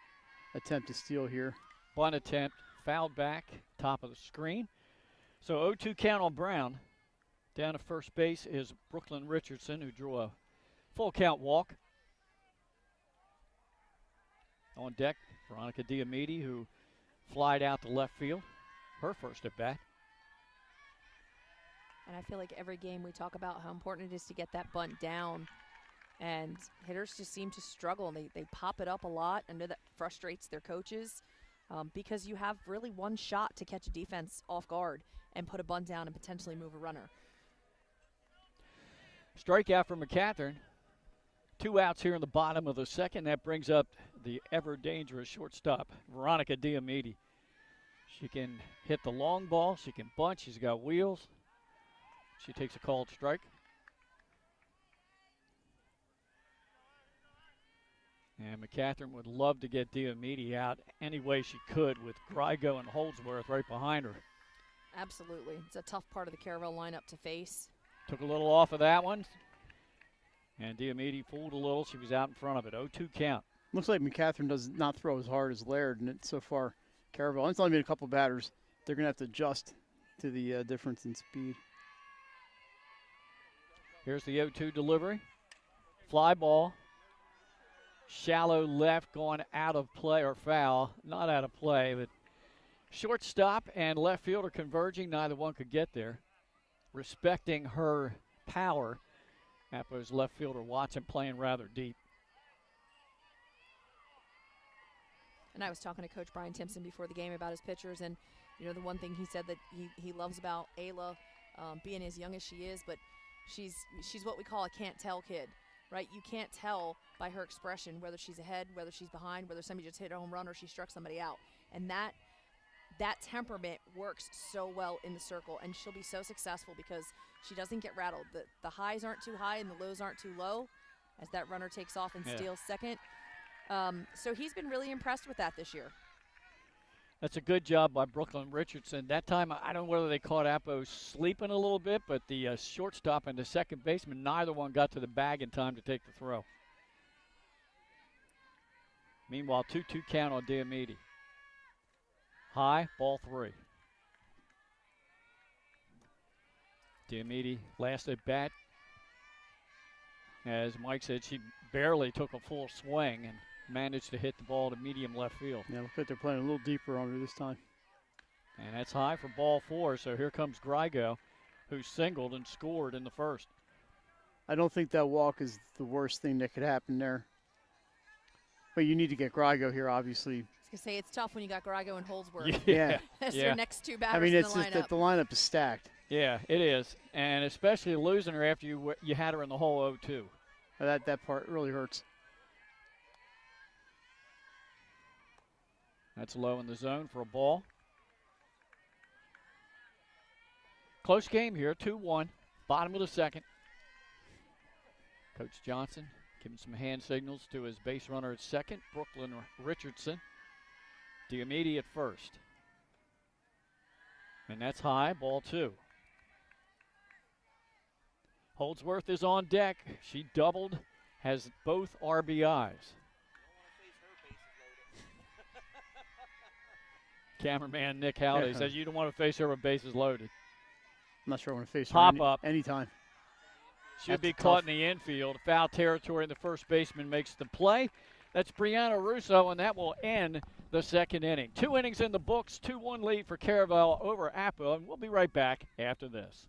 attempt to steal here. Bunt attempt, fouled back, top of the screen. So 0-2 count on Brown. Down to first base is Brooklyn Richardson, who drew a full count walk. On deck, Veronica Diamede, who flied out to left field. Her first at bat. And I feel like every game we talk about how important it is to get that bunt down. And hitters just seem to struggle. They pop it up a lot. I know that frustrates their coaches because you have really one shot to catch a defense off guard and put a bunt down and potentially move a runner. Strikeout for McCatherine. 2 outs here in the bottom of the second. That brings up the ever-dangerous shortstop, Veronica Diamede. She can hit the long ball. She can bunt. She's got wheels. She takes a called strike. And McCatherine would love to get Diamede out any way she could with Grigo and Holdsworth right behind her. Absolutely. It's a tough part of the Caravel lineup to face. Took a little off of that one. And Diomede fooled a little. She was out in front of it. 0-2 count. Looks like McCatherine does not throw as hard as Laird, and so far, Caravel. It's only been a couple batters. They're going to have to adjust to the difference in speed. Here's the 0-2 delivery. Fly ball. Shallow left going out of play or foul. Not out of play, but shortstop and left fielder converging. Neither one could get there. Respecting her power. Appo's left fielder Watson playing rather deep. And I was talking to Coach Brian Timpson before the game about his pitchers, and you know the one thing he said that he loves about Ayla, being as young as she is, but she's what we call a can't tell kid, right? You can't tell by her expression whether she's ahead, whether she's behind, whether somebody just hit a home run or she struck somebody out, and that temperament works so well in the circle, and she'll be so successful because she doesn't get rattled. The highs aren't too high and the lows aren't too low as that runner takes off and steals second. So he's been really impressed with that this year. That's a good job by Brooklyn Richardson. That time, I don't know whether they caught Appo sleeping a little bit, but the shortstop and the second baseman, neither one got to the bag in time to take the throw. Meanwhile, 2-2 count on Diomede. High, ball 3. Diomede last at bat. As Mike said, she barely took a full swing and managed to hit the ball to medium left field. Yeah, looks like they're playing a little deeper on her this time. And that's high for ball 4, so here comes Grigo, who singled and scored in the first. I don't think that walk is the worst thing that could happen there. But you need to get Grigo here, obviously. I was going to say it's tough when you got Grigo and Holdsworth. Yeah. As your next two batters I mean, in it's the just lineup. that the lineup is stacked. Yeah, it is, and especially losing her after you had her in the whole 0-2. That part really hurts. That's low in the zone for a ball. Close game here, 2-1, bottom of the second. Coach Johnson giving some hand signals to his base runner at second, Brooklyn Richardson. Diomede at first. And that's high, ball 2. Holdsworth is on deck. She doubled, has both RBIs. Cameraman Nick Halliday says you don't want to face her with bases loaded. I'm not sure I want to face Pop her up. anytime. Should be caught in the infield. Foul territory, and the first baseman makes the play. That's Brianna Russo, and that will end the second inning. 2 innings in the books, 2-1 lead for Caravel over Appo, and we'll be right back after this.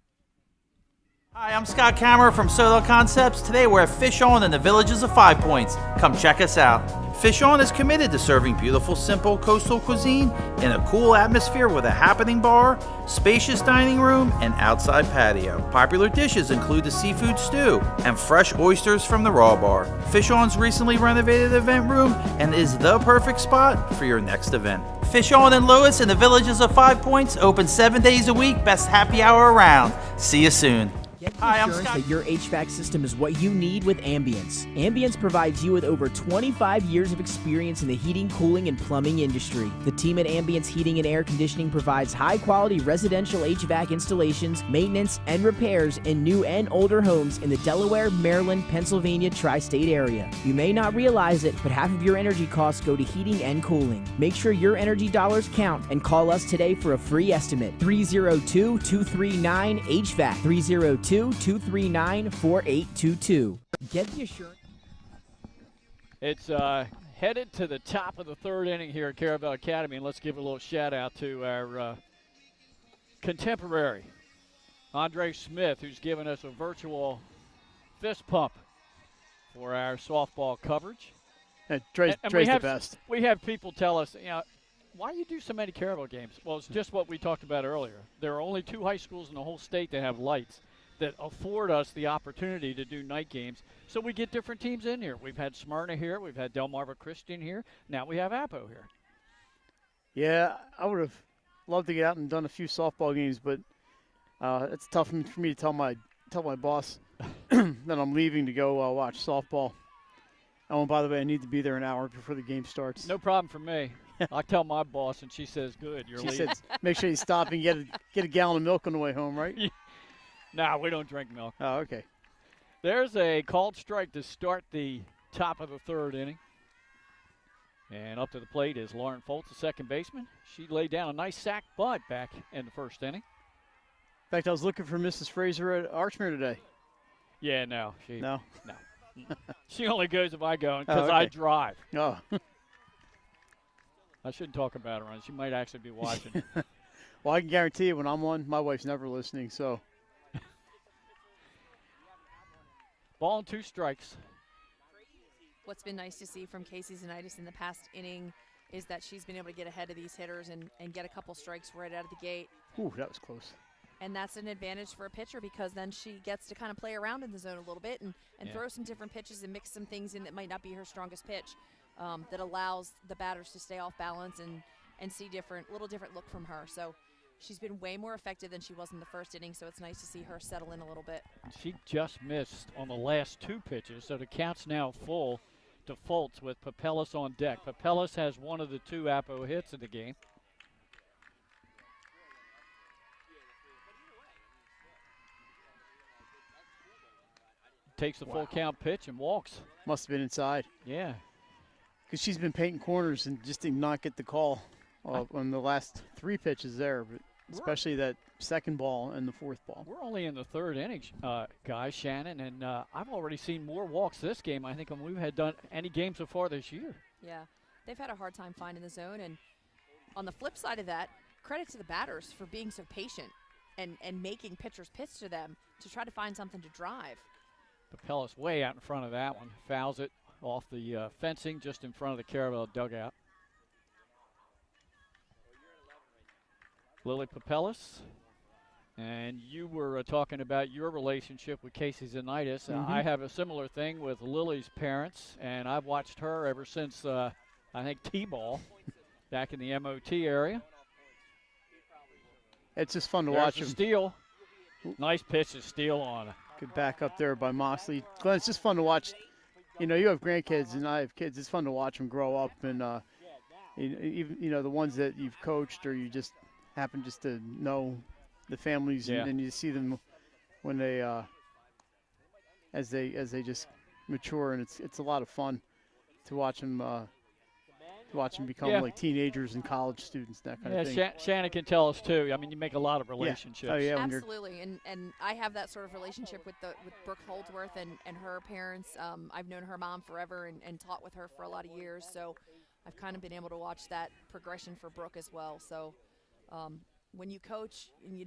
Hi, I'm Scott Kammerer from Soto Concepts. Today we're at Fish On in the Villages of 5 Points. Come check us out. Fish On is committed to serving beautiful, simple coastal cuisine in a cool atmosphere with a happening bar, spacious dining room, and outside patio. Popular dishes include the seafood stew and fresh oysters from the raw bar. Fish On's recently renovated event room and is the perfect spot for your next event. Fish On in Lewis in the Villages of 5 Points, open 7 days a week, best happy hour around. See you soon. Get the Hi, I'm assurance Scott. that your HVAC system is what you need with Ambience. Ambience provides you with over 25 years of experience in the heating, cooling, and plumbing industry. The team at Ambience Heating and Air Conditioning provides high-quality residential HVAC installations, maintenance, and repairs in new and older homes in the Delaware, Maryland, Pennsylvania tri-state area. You may not realize it, but half of your energy costs go to heating and cooling. Make sure your energy dollars count and call us today for a free estimate. 302-239-HVAC. 302-239-4822. Get the assurance. It's headed to the top of the third inning here at Caravel Academy, and let's give a little shout out to our contemporary, Andre Smith, who's given us a virtual fist pump for our softball coverage. Yeah, Dre's And the best. We have people tell us, why do you do so many Caravel games? Well, it's just what we talked about earlier. There are only 2 high schools in the whole state that have lights that afford us the opportunity to do night games. So we get different teams in here. We've had Smyrna here. We've had Delmarva Christian here. Now we have Appo here. Yeah, I would have loved to get out and done a few softball games, but it's tough for me to tell my boss that I'm leaving to go watch softball. Oh, and by the way, I need to be there an hour before the game starts. No problem for me. I tell my boss, and she says, "Good, you're She leaving." said, make sure you stop and get a gallon of milk on the way home, right? Nah, we don't drink milk. Oh, okay. There's a called strike to start the top of the third inning. And up to the plate is Lauren Foltz, the second baseman. She laid down a nice sac bunt back in the first inning. In fact, I was looking for Mrs. Fraser at Archmere today. Yeah, no. No? She only goes if I go because Oh, okay. I drive. Oh. I shouldn't talk about her. She might actually be watching. Well, I can guarantee you when I'm on, my wife's never listening, so. Ball and 2 strikes. What's been nice to see from Casey Zanitis in the past inning is that she's been able to get ahead of these hitters and get a couple strikes right out of the gate. Ooh, that was close. And that's an advantage for a pitcher because then she gets to kind of play around in the zone a little bit and throw some different pitches and mix some things in that might not be her strongest pitch that allows the batters to stay off balance and see little different look from her. So she's been way more effective than she was in the first inning, so it's nice to see her settle in a little bit. She just missed on the last 2 pitches, so the count's now full to Foltz with Papelis on deck. Papelis has one of the 2 Appo hits of the game. Takes the full count pitch and walks. Must have been inside. Yeah. Because she's been painting corners and just did not get the call on the last 3 pitches there, but especially that second ball and the fourth ball. We're only in the third inning, guys, Shannon, and I've already seen more walks this game, I think, than we've had done any game so far this year. Yeah, they've had a hard time finding the zone, and on the flip side of that, credit to the batters for being so patient and making pitchers pitch to them to try to find something to drive. Papelis way out in front of that one. Fouls it off the fencing just in front of the Caravel dugout. Lily Papelis, and you were talking about your relationship with Casey Zanitis. I have a similar thing with Lily's parents, and I've watched her ever since, I think, T-ball back in the MOT area. It's just fun to There's watch the him. steal. Nice pitch to steal on. Good back up there by Moxley. Glenn, it's just fun to watch. You know, you have grandkids and I have kids. It's fun to watch them grow up, and even the ones that you've coached or you just happen just to know the families, and you see them when they as they just mature, and it's a lot of fun to watch them become like teenagers and college students, that kind of thing. Yeah, Shannon can tell us too. I mean, you make a lot of relationships. Oh, yeah, absolutely, and I have that sort of relationship with Brooke Holdsworth and her parents. I've known her mom forever and taught with her for a lot of years, so I've kind of been able to watch that progression for Brooke as well. So when you coach, you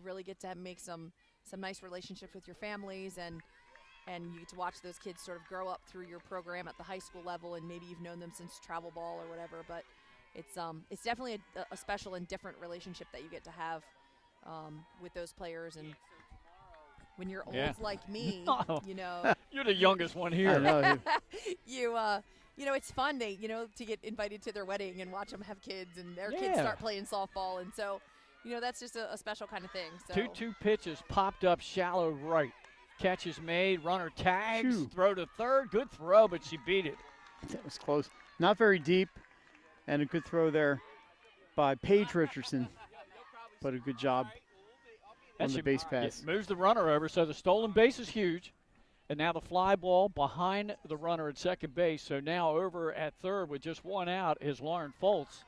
really get to make some nice relationships with your families, and you get to watch those kids sort of grow up through your program at the high school level, and maybe you've known them since travel ball or whatever. But it's definitely a special and different relationship that you get to have with those players. And when you're old like me, you're the youngest one here. I know. It's fun to get invited to their wedding and watch them have kids and their kids start playing softball, and so that's just a special kind of thing. So 2-2 pitches popped up shallow right. Catch is made, runner tags, throw to third. Good throw, but she beat it. That was close. Not very deep, and a good throw there by Paige Richardson. But a good job on the base pass. Moves the runner over, so the stolen base is huge. And now the fly ball behind the runner at second base. So now over at third with just one out is Lauren Foltz.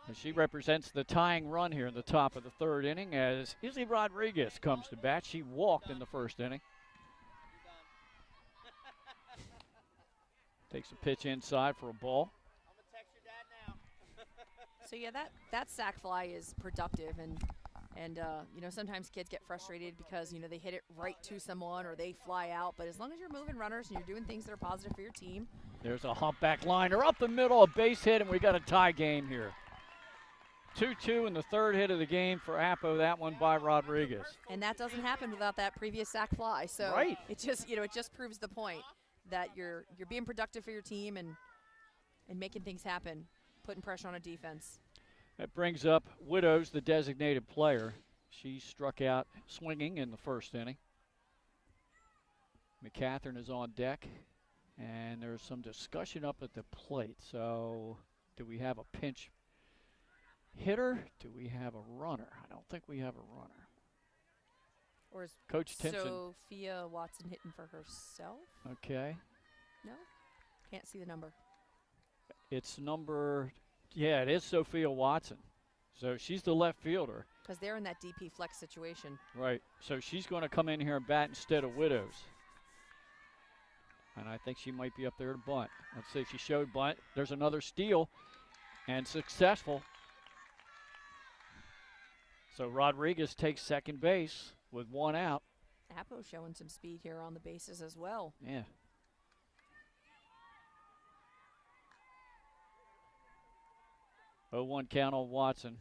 And she represents the tying run here in the top of the third inning as Izzy Rodriguez comes to bat. She walked in the first inning. Takes a pitch inside for a ball. So that sac fly is productive, and sometimes kids get frustrated because they hit it right to someone or they fly out. But as long as you're moving runners and you're doing things that are positive for your team. There's a humpback liner up the middle, a base hit, and we got a tie game here. 2-2 in the third hit of the game for Appo, that one by Rodriguez. And that doesn't happen without that previous sac fly. So it just proves the point that you're being productive for your team and making things happen, putting pressure on a defense. That brings up Widows, the designated player. She struck out swinging in the first inning. McCatherine is on deck, and there's some discussion up at the plate. So Do we have a pinch hitter? Do we have a runner? I don't think we have a runner. Or is Coach Timpson. Sophia Watson hitting for herself? Okay. No? Can't see the number. It's number, yeah, it is Sophia Watson. So she's the left fielder. Because they're in that DP flex situation. Right. So she's going to come in here and bat instead of Widows. And I think she might be up there to bunt. Let's see if she showed bunt. There's another steal and successful. So Rodriguez takes second base with one out. Appo showing some speed here on the bases as well. Yeah. Oh, 1 count on Watson.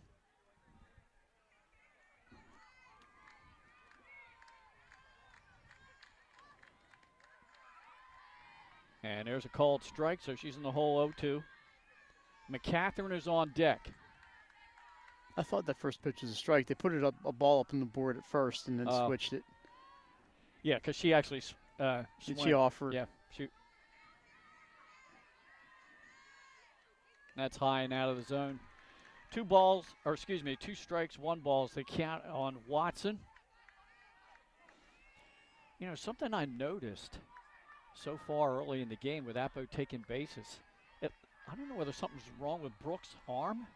And there's a called strike, so she's in the hole 0-2. McCatherine is on deck. I thought that first pitch was a strike. They put it up a ball up on the board at first and then switched it. Yeah, because she actually Did she offer? Yeah, shoot. That's high and out of the zone. 2 strikes, 1 ball is the count on Watson. You know, something I noticed so far early in the game with Appo taking bases, I don't know whether something's wrong with Brooks' arm.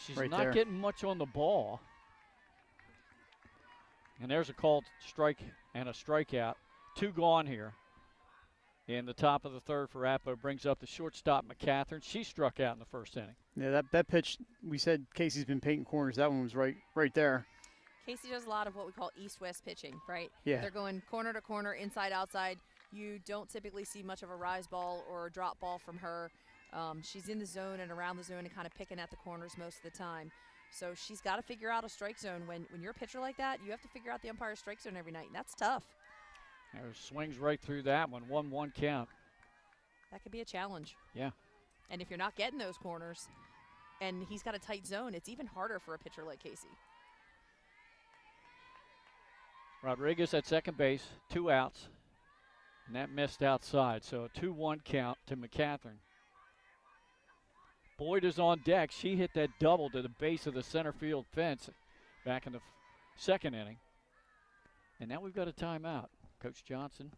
She's right not there. getting much on the ball. And there's a called strike and a strikeout. 2 gone here. In the top of the third for Appo brings up the shortstop McCatherine. She struck out in the first inning. Yeah, that pitch, we said Casey's been painting corners. That one was right there. Casey does a lot of what we call east-west pitching, right? Yeah. They're going corner to corner, inside, outside. You don't typically see much of a rise ball or a drop ball from her. She's in the zone and around the zone and kind of picking at the corners most of the time. So she's got to figure out a strike zone. When you're a pitcher like that, you have to figure out the umpire's strike zone every night, and that's tough. There swings right through that one. 1-1 count. That could be a challenge. Yeah. And if you're not getting those corners and he's got a tight zone, it's even harder for a pitcher like Casey. Rodriguez at second base, 2 outs. And that missed outside. So a 2-1 count to McCatherine. Boyd is on deck. She hit that double to the base of the center field fence back in the second inning. And now we've got a timeout. Coach Johnson.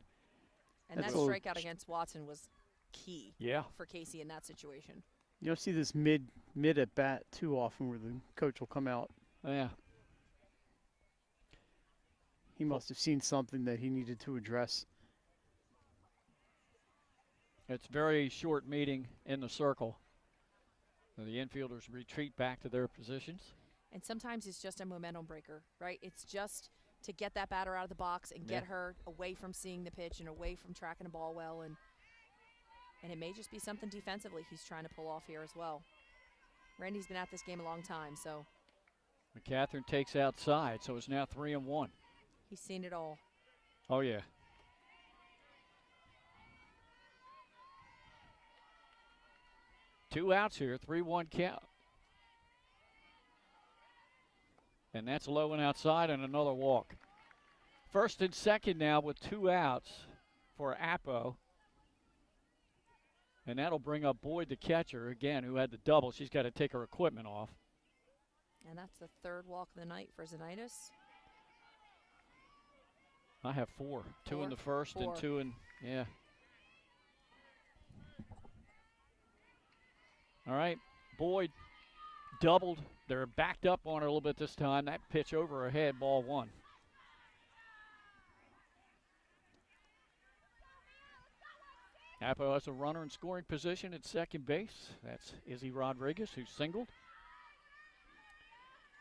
And that strikeout against Watson was key for Casey in that situation. You don't see this mid at bat too often where the coach will come out. Yeah. He must have seen something that he needed to address. It's very short meeting in the circle. The infielders retreat back to their positions. And sometimes it's just a momentum breaker, right? It's just to get that batter out of the box and get her away from seeing the pitch and away from tracking the ball well. And it may just be something defensively he's trying to pull off here as well. Randy's been at this game a long time, so. McCatherine takes outside, so it's now 3-1. He's seen it all. Oh, yeah. Two outs here, 3-1 count. And that's low and outside and another walk. First and second now with 2 outs for Appo. And that'll bring up Boyd, the catcher, again, who had the double. She's got to take her equipment off. And that's the 3rd walk of the night for Zanitis. I have 4. 2 in the first 4. and 2 in, yeah. All right, Boyd doubled. They're backed up on her a little bit this time. That pitch over her head, ball 1. Appo has a runner in scoring position at second base. That's Izzy Rodriguez, who singled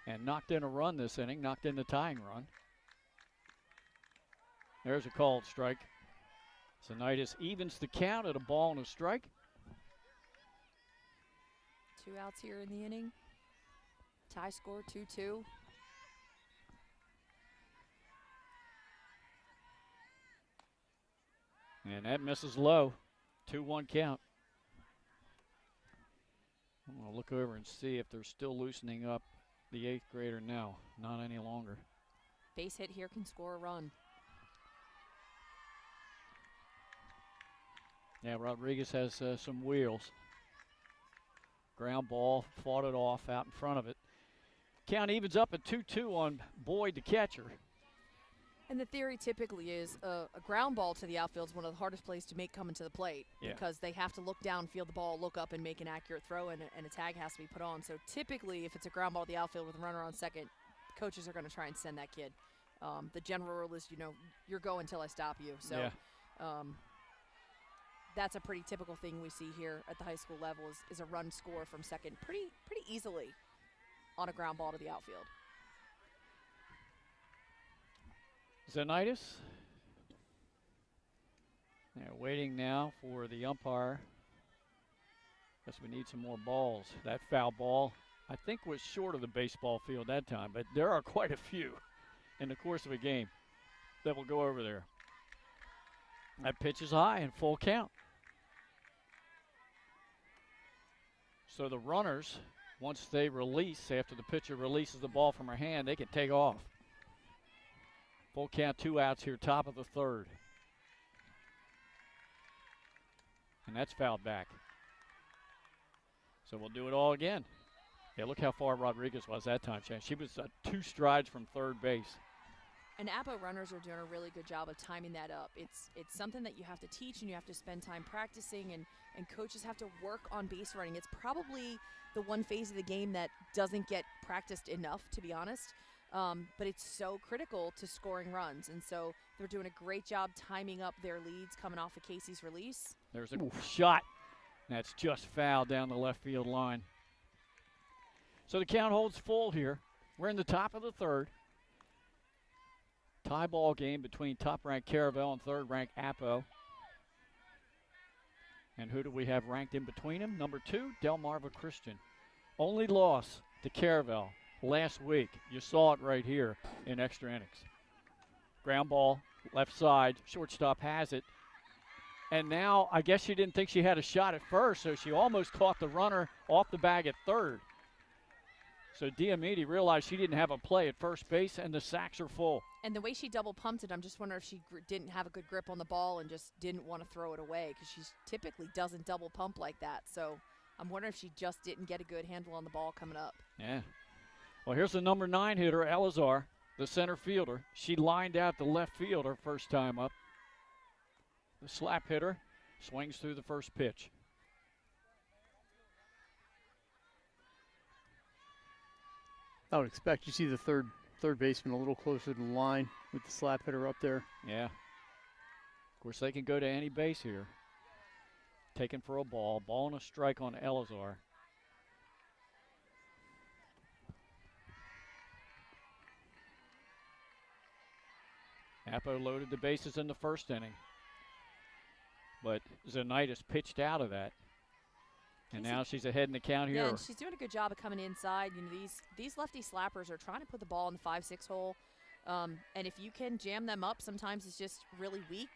and knocked in a run this inning, knocked in the tying run. There's a called strike. Zanitis evens the count at a ball and a strike. 2 outs here in the inning. Tie score 2-2. And that misses low. 2-1 count. I'm going to look over and see if they're still loosening up the 8th grader now. Not any longer. Base hit here can score a run. Yeah, Rodriguez has some wheels. Ground ball, fought it off out in front of it. Count evens up at 2-2 on Boyd, the catcher. And the theory typically is a ground ball to the outfield is one of the hardest plays to make coming to the plate because they have to look down, feel the ball, look up, and make an accurate throw, and a tag has to be put on. So typically, if it's a ground ball to the outfield with a runner on second, coaches are going to try and send that kid. The general rule is, you're going until I stop you. So that's a pretty typical thing we see here at the high school level is a run score from second pretty easily on a ground ball to the outfield. Zanitis. They're waiting now for the umpire. Guess we need some more balls. That foul ball, I think, was short of the baseball field that time, but there are quite a few in the course of a game that will go over there. That pitch is high and full count. So the runners, once they release, after the pitcher releases the ball from her hand, they can take off. Full count, 2 outs here, top of the third. And that's fouled back. So we'll do it all again. Yeah, look how far Rodriguez was that time, Shane. She was 2 strides from third base. And Appo runners are doing a really good job of timing that up. It's something that you have to teach and you have to spend time practicing, and coaches have to work on base running. It's probably the one phase of the game that doesn't get practiced enough, to be honest. But it's so critical to scoring runs. And so they're doing a great job timing up their leads coming off of Casey's release. There's a shot. That's just foul down the left field line. So the count holds full here. We're in the top of the third. Tie ball game between top-ranked Caravel and third-ranked Appo. And who do we have ranked in between them? Number 2, Delmarva Christian. Only loss to Caravel last week. You saw it right here in extra innings. Ground ball, left side, shortstop has it. And now I guess she didn't think she had a shot at first, so she almost caught the runner off the bag at third. So Diamede realized she didn't have a play at first base, and the sacks are full. And the way she double pumped it, I'm just wondering if she didn't have a good grip on the ball and just didn't want to throw it away, because she typically doesn't double pump like that. So I'm wondering if she just didn't get a good handle on the ball coming up. Yeah. Well, here's the number 9 hitter, Elazar, the center fielder. She lined out the left field her first time up. The slap hitter swings through the first pitch. I would expect you see the third baseman a little closer to the line with the slap hitter up there. Yeah. Of course, they can go to any base here. Taken for a ball. Ball and a strike on Elazar. Appo loaded the bases in the first inning. But Zanitis pitched out of that. And now she's ahead in the count here. Yeah, and she's doing a good job of coming inside. These lefty slappers are trying to put the ball in the 5-6 hole. And if you can jam them up, sometimes it's just really weak.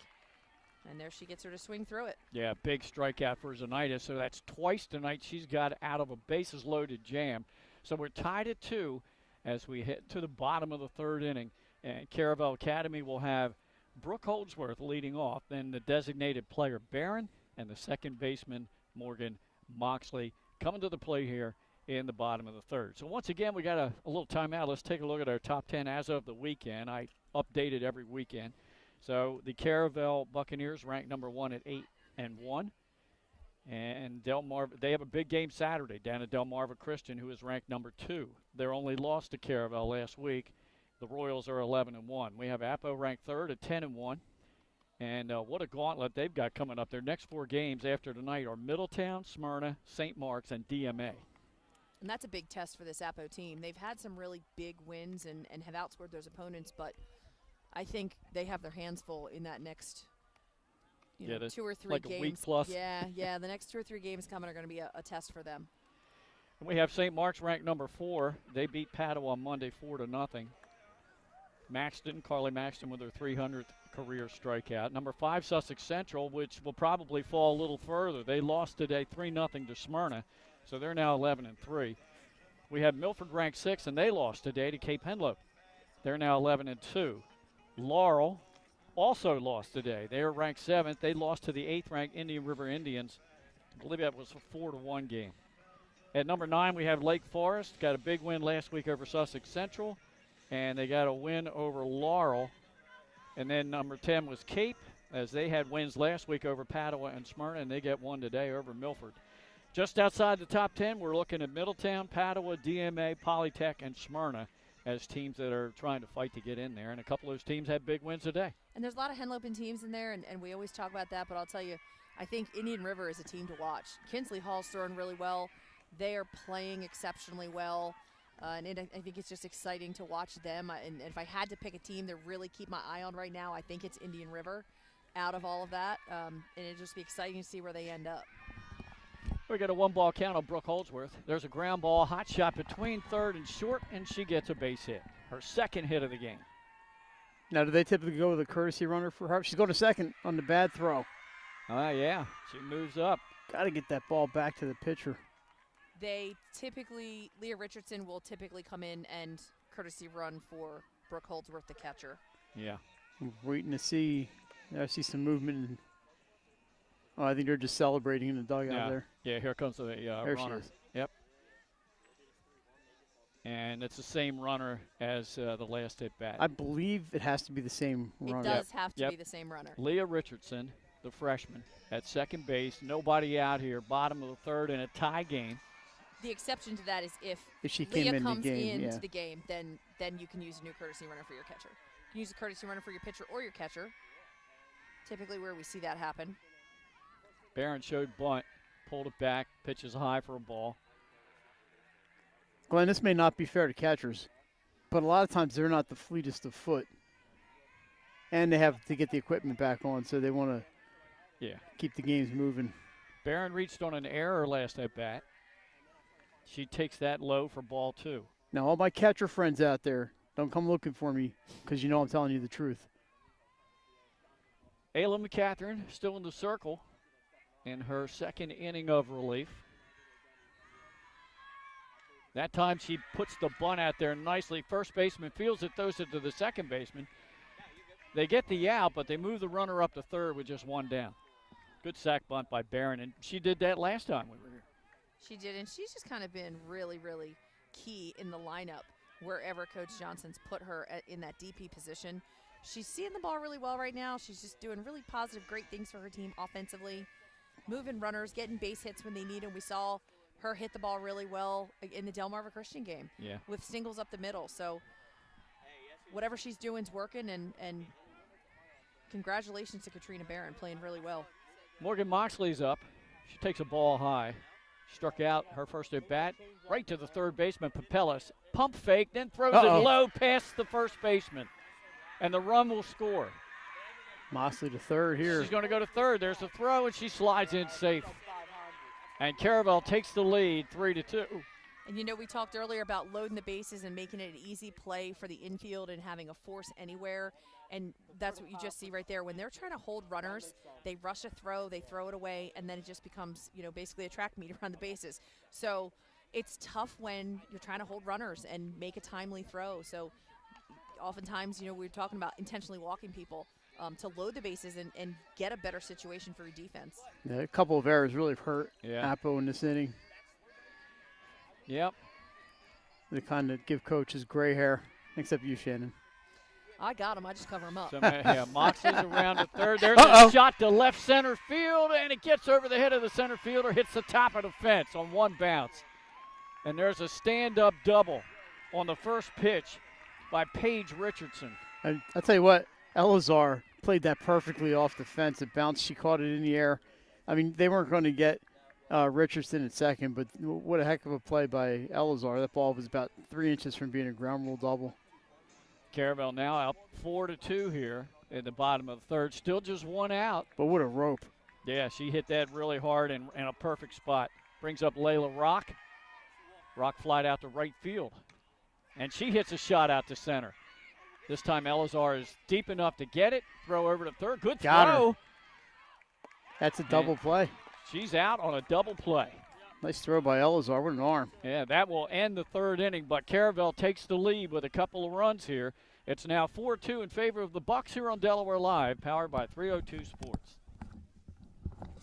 And there she gets her to swing through it. Yeah, big strikeout for Zanitis. So that's twice tonight she's got out of a bases-loaded jam. So we're tied at 2 as we hit to the bottom of the third inning. And Caravel Academy will have Brooke Holdsworth leading off, then the designated player Barron, and the second baseman Morgan Moxley coming to the play here in the bottom of the third. So once again, we got a little timeout. Let's take a look at our top 10 as of the weekend. I update it every weekend. So the Caravel Buccaneers ranked number 1 at 8-1. And Delmarva, they have a big game Saturday down at Delmarva Christian, who is ranked number 2. Their only loss to Caravel last week. The Royals are 11-1. We have Appo ranked 3rd at 10-1. And what a gauntlet they've got coming up. Their next 4 games after tonight are Middletown, Smyrna, St. Mark's, and DMA. And that's a big test for this Appo team. They've had some really big wins and have outscored those opponents, but I think they have their hands full in that next 2 or 3 like games. A week plus. Yeah, the next 2 or 3 games coming are going to be a test for them. And we have St. Mark's ranked number 4. They beat Padua on Monday 4-0. Carly Maxton with her 300th career strikeout. Number 5, Sussex Central, which will probably fall a little further. They lost today 3-0 to Smyrna, so they're now 11-3. We have Milford ranked 6th, and they lost today to Cape Henlope. They're now 11-2. Laurel also lost today. They are ranked 7th. They lost to the 8th-ranked Indian River Indians. I believe that was a 4-1 game. At number 9, we have Lake Forest. Got a big win last week over Sussex Central, and they got a win over Laurel. And then number 10 was Cape, as they had wins last week over Padua and Smyrna, and they get one today over Milford. Just outside the top 10, we're looking at Middletown, Padua, DMA, Polytech, and Smyrna as teams that are trying to fight to get in there. And a couple of those teams had big wins today. And there's a lot of Henlopen teams in there, and we always talk about that, but I'll tell you, I think Indian River is a team to watch. Kinsley Hall's throwing really well. They are playing exceptionally well. I think it's just exciting to watch them. And if I had to pick a team to really keep my eye on right now, I think it's Indian River out of all of that. And it'd just be exciting to see where they end up. We got a 1-ball count on Brooke Holdsworth. There's a ground ball, hot shot between third and short, and she gets a base hit. Her second hit of the game. Now, do they typically go with a courtesy runner for her? She's going to second on the bad throw. Yeah, she moves up. Got to get that ball back to the pitcher. They typically, Leah Richardson will typically come in and courtesy run for Brooke Holdsworth, the catcher. Yeah. I'm waiting to see. I see some movement. I think they're just celebrating in the dugout there. Yeah, here comes the there runner. she is. Yep. And it's the same runner as the last at bat. I believe it has to be the same runner. It does have to be the same runner. Leah Richardson, the freshman, at second base. Nobody out here. Bottom of the third in a tie game. The exception to that is if she came Leah in comes the game, into the game, then you can use a new courtesy runner for your catcher. You can use a courtesy runner for your pitcher or your catcher. Typically where we see that happen. Barron showed bunt, pulled it back, pitches high for a ball. Glenn, this may not be fair to catchers, but a lot of times they're not the fleetest of foot. And they have to get the equipment back on, so they want to keep the games moving. Barron reached on an error last at bat. She takes that low for ball 2. Now, all my catcher friends out there, don't come looking for me because you know I'm telling you the truth. Ayla McCatherine still in the circle in her second inning of relief. That time she puts the bunt out there nicely. First baseman fields it, throws it to the second baseman. They get the out, but they move the runner up to third with just one down. Good sack bunt by Barron, and she did that last time we were here. She did, and she's just kind of been really, really key in the lineup wherever Coach Johnson's put her in that DP position. She's seeing the ball really well right now. She's just doing really positive, great things for her team offensively, moving runners, getting base hits when they need them. We saw her hit the ball really well in the Delmarva Christian game with singles up the middle. So whatever she's doing is working, and congratulations to Katrina Barron, playing really well. Morgan Moxley's up. She takes a ball high. Struck out her first at bat, right to the third baseman, Papelas. Pump fake, then throws it low past the first baseman. And the run will score. Moxley to third here. She's going to go to third. There's the throw, and she slides in safe. And Caravel takes the lead, 3-2. And you know, we talked earlier about loading the bases and making it an easy play for the infield and having a force anywhere. And that's what you just see right there. When they're trying to hold runners, they rush a throw, they throw it away, and then it just becomes, basically a track meet around the bases. So it's tough when you're trying to hold runners and make a timely throw. So oftentimes, we're talking about intentionally walking people to load the bases and get a better situation for your defense. Yeah, a couple of errors really hurt Appo in this inning. Yep. They kind of give coaches gray hair, except you, Shannon. I got him. I just cover him up. So, Moxley's around to third. There's a shot to left center field, and it gets over the head of the center fielder, hits the top of the fence on one bounce. And there's a stand-up double on the first pitch by Paige Richardson. I'll tell you what, Elazar played that perfectly off the fence. It bounced. She caught it in the air. I mean, they weren't going to get Richardson at second, but what a heck of a play by Elazar. That ball was about 3 inches from being a ground rule double. Caravel now up 4-2 here in the bottom of the third. Still just one out. But what a rope. Yeah, she hit that really hard in a perfect spot. Brings up Layla Rock. Rock flied out to right field. And she hits a shot out to center. This time Elazar is deep enough to get it. Throw over to third. Good throw. Her. That's a double play. She's out on a double play. Nice throw by Elazar. What an arm. Yeah, that will end the third inning, but Caravel takes the lead with a couple of runs here. It's now 4-2 in favor of the Bucks here on Delaware Live, powered by 302 Sports.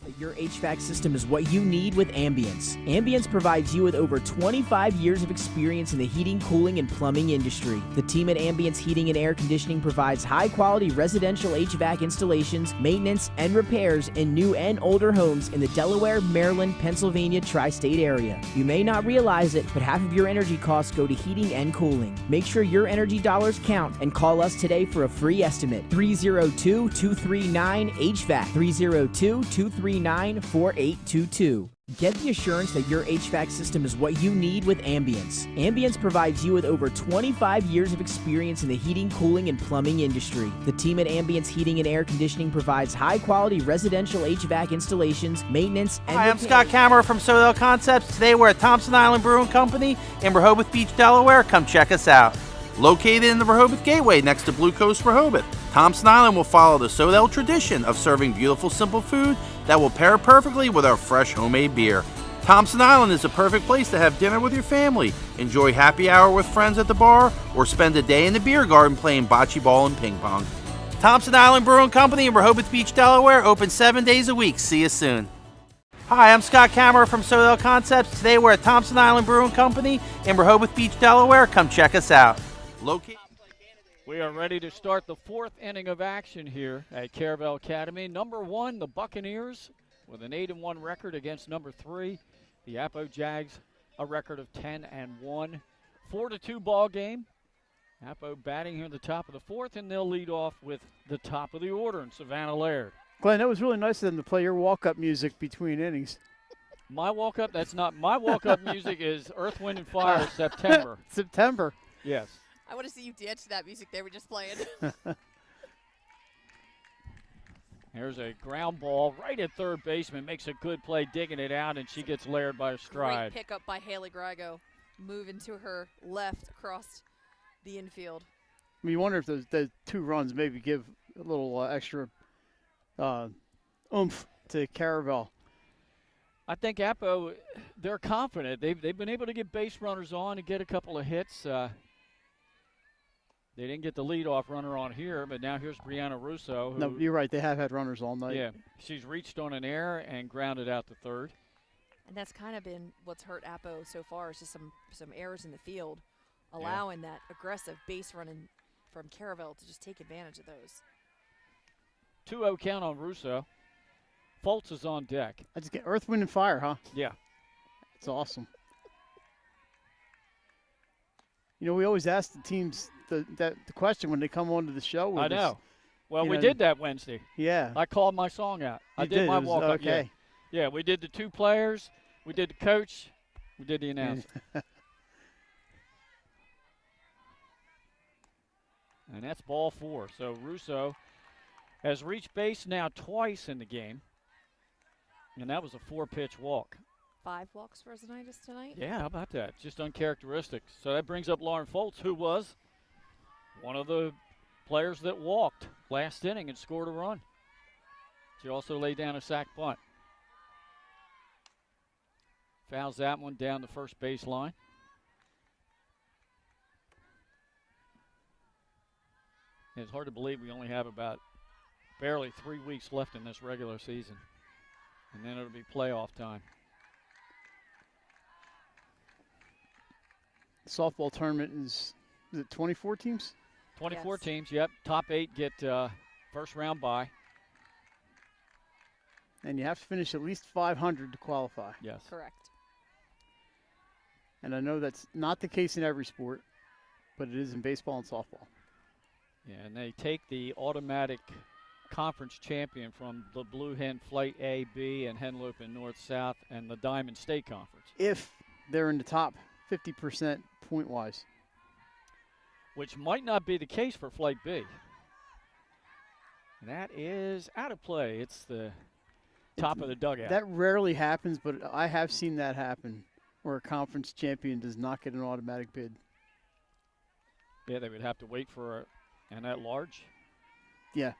that your HVAC system is what you need with Ambience. Ambience provides you with over 25 years of experience in the heating, cooling, and plumbing industry. The team at Ambience Heating and Air Conditioning provides high-quality residential HVAC installations, maintenance, and repairs in new and older homes in the Delaware, Maryland, Pennsylvania tri-state area. You may not realize it, but half of your energy costs go to heating and cooling. Make sure your energy dollars count and call us today for a free estimate. 302-239-HVAC. 302-239-4822. Get the assurance that your HVAC system is what you need with Ambience. Ambience provides you with over 25 years of experience in the heating, cooling, and plumbing industry. The team at Ambience Heating and Air Conditioning provides high-quality residential HVAC installations, maintenance, and Hi, I'm Scott Kammerer from Caravel Concepts. Today we're at Thompson Island Brewing Company in Rehoboth Beach, Delaware. Come check us out. Located in the Rehoboth Gateway next to Blue Coast Rehoboth, Thompson Island will follow the Sodell tradition of serving beautiful, simple food that will pair perfectly with our fresh homemade beer. Thompson Island is a perfect place to have dinner with your family, enjoy happy hour with friends at the bar, or spend a day in the beer garden playing bocce ball and ping pong. Thompson Island Brewing Company in Rehoboth Beach, Delaware, open 7 days a week. See you soon. Hi, I'm Scott Kammerer from Sodell Concepts. Today we're at Thompson Island Brewing Company in Rehoboth Beach, Delaware. Come check us out. We are ready to start the fourth inning of action here at Caravel Academy. Number 1, the Buccaneers, with an 8-1 record against number 3. The Appo Jags, a record of 10-1. 4-2 ball game. Appo batting here at the top of the fourth, and they'll lead off with the top of the order in Savannah Laird. Glenn, that was really nice of them to play your walk-up music between innings. My walk-up, that's not my walk-up music is Earth, Wind, and Fire, September. September. Yes. I want to see you dance to that music they were just playing. Here's a ground ball right at third baseman. Makes a good play digging it out, and she gets Laird by a stride. Great pickup by Haley Grigo. Moving to her left across the infield. I mean, you wonder if those 2 runs maybe give a little extra oomph to Caravel. I think Appo, they're confident. They've been able to get base runners on and get a couple of hits. They didn't get the leadoff runner on here, but now here's Brianna Russo. Who, No, you're right. They have had runners all night. Yeah, she's reached on an error and grounded out to third. And that's kind of been what's hurt Appo so far is just some errors in the field, allowing that aggressive base running from Caravel to just take advantage of those. 2-0 count on Russo. Fultz is on deck. I just get Earth, Wind, and Fire, huh? Yeah. It's awesome. You know, we always ask the teams the question when they come onto the show. I know. Us. Well, we did that Wednesday. Yeah. I called my song out. I did my it was walk-up. okay. Yeah, we did the 2 players. We did the coach. We did the announcer. And that's ball 4. So Russo has reached base now twice in the game. And that was a 4-pitch walk. 5 walks for Zanitis tonight? Yeah, how about that? Just uncharacteristic. So that brings up Lauren Fultz, who was one of the players that walked last inning and scored a run. She also laid down a sac bunt. Fouls that one down the first baseline. It's hard to believe we only have about barely 3 weeks left in this regular season. And then it'll be playoff time. Softball tournament is it 24 teams? 24 Yes. teams, yep. Top 8 get first round bye. And you have to finish at least 500 to qualify. Yes. Correct. And I know that's not the case in every sport, but it is in baseball and softball. Yeah, and they take the automatic conference champion from the Blue Hen Flight A, B, and Henloop and North-South, and the Diamond State Conference. If they're in the top 50% point-wise. Which might not be the case for Flight B. And that is out of play. It's the top of the dugout. That rarely happens, but I have seen that happen, where a conference champion does not get an automatic bid. Yeah, they would have to wait for an at-large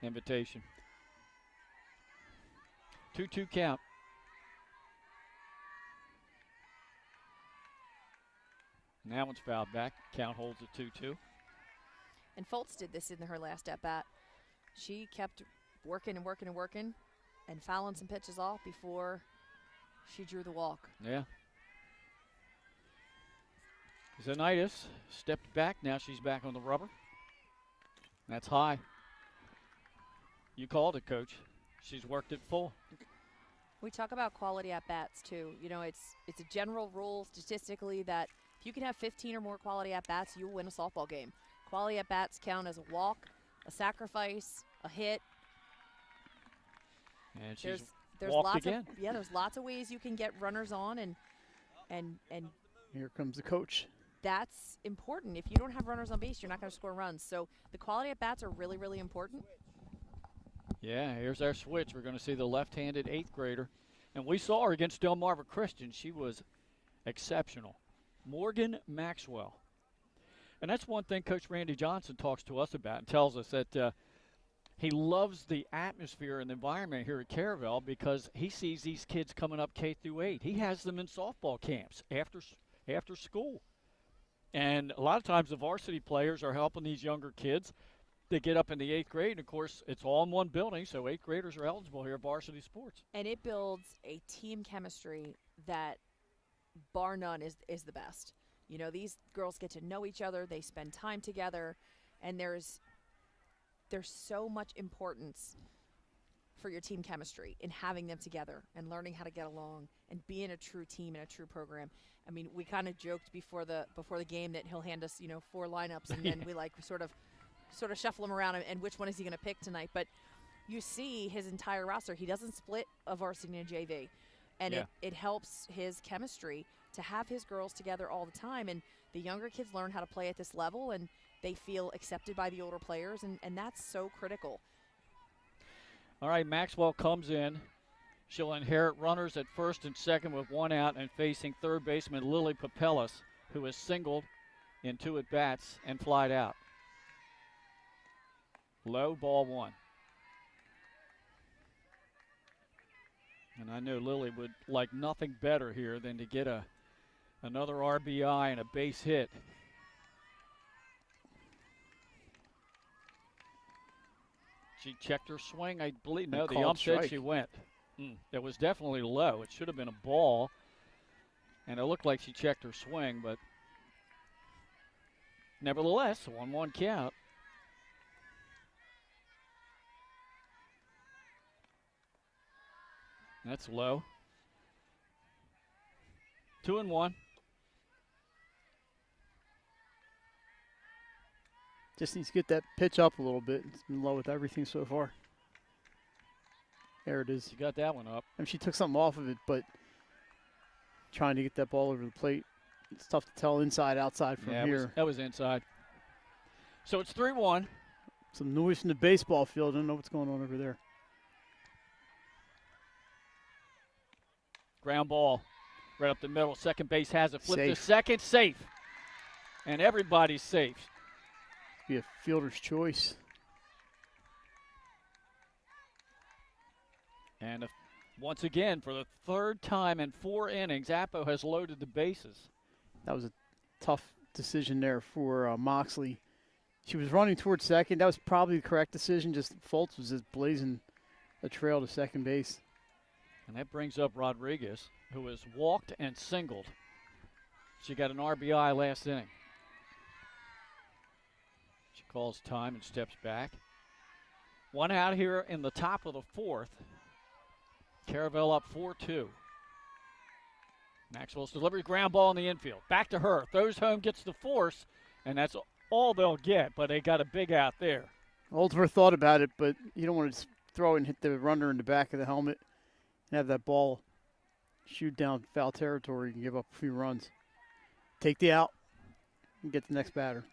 invitation. 2-2 count. And that one's fouled back. Count holds at 2-2. And Fultz did this in her last at-bat. She kept working and working and working, and fouling some pitches off before she drew the walk. Yeah. Zanitis stepped back. Now she's back on the rubber. That's high. You called it, Coach. She's worked it full. We talk about quality at-bats, too. You know, it's a general rule statistically that if you can have 15 or more quality at-bats, you'll win a softball game. Quality at-bats count as a walk, a sacrifice, a hit. And she's there's walked lots again. there's lots of ways you can get runners on, and Here comes the coach. that's important. If you don't have runners on base, you're not going to score runs. So the quality at-bats are really, really important. Yeah, here's our switch. We're going to see the left-handed 8th grader. And we saw her against Delmarva Christian. She was exceptional. Morgan Maxwell. And that's one thing Coach Randy Johnson talks to us about and tells us that he loves the atmosphere and the environment here at Caravel because he sees these kids coming up K through 8. He has them in softball camps after school. And a lot of times the varsity players are helping these younger kids. They get up in the 8th grade, and, of course, it's all in one building, so 8th graders are eligible here at varsity sports. And it builds a team chemistry that, bar none, is the best. You know, these girls get to know each other. They spend time together, and there's so much importance for your team chemistry in having them together and learning how to get along and being a true team and a true program. I mean, we kind of joked before the game that he'll hand us, 4 lineups, and then we sort of shuffle them around and which one is he going to pick tonight. But you see his entire roster. He doesn't split a varsity and a JV. And it helps his chemistry to have his girls together all the time. And the younger kids learn how to play at this level, and they feel accepted by the older players, and that's so critical. All right, Maxwell comes in. She'll inherit runners at first and second with 1 out and facing third baseman Lily Papelis, who has singled in 2 at-bats and flied out. Low, ball 1. And I know Lily would like nothing better here than to get another RBI and a base hit. She checked her swing, I believe. No, the ump said she went. It was definitely low. It should have been a ball. And it looked like she checked her swing, but nevertheless, a 1-1 count. That's low. 2-1. Just needs to get that pitch up a little bit. It's been low with everything so far. There it is. She got that one up. And she took something off of it, but trying to get that ball over the plate, it's tough to tell inside, outside from here. That was inside. So it's 3-1. Some noise from the baseball field. I don't know what's going on over there. Ground ball right up the middle. Second base has it. Flip to Safe. second. Safe. And everybody's safe. Be a fielder's choice. And once again, for the 3rd time in 4 innings, Appo has loaded the bases. That was a tough decision there for Moxley. She was running towards second. That was probably the correct decision. Just Fultz was just blazing a trail to second base. And that brings up Rodriguez, who has walked and singled. She got an RBI last inning. She calls time and steps back. 1 out here in the top of the 4th. Caravel up 4-2. Maxwell's delivery, ground ball in the infield. Back to her. Throws home, gets the force, and that's all they'll get, but they got a big out there. Oldver thought about it, but you don't want to throw and hit the runner in the back of the helmet and have that ball shoot down foul territory and give up a few runs. Take the out and get the next batter.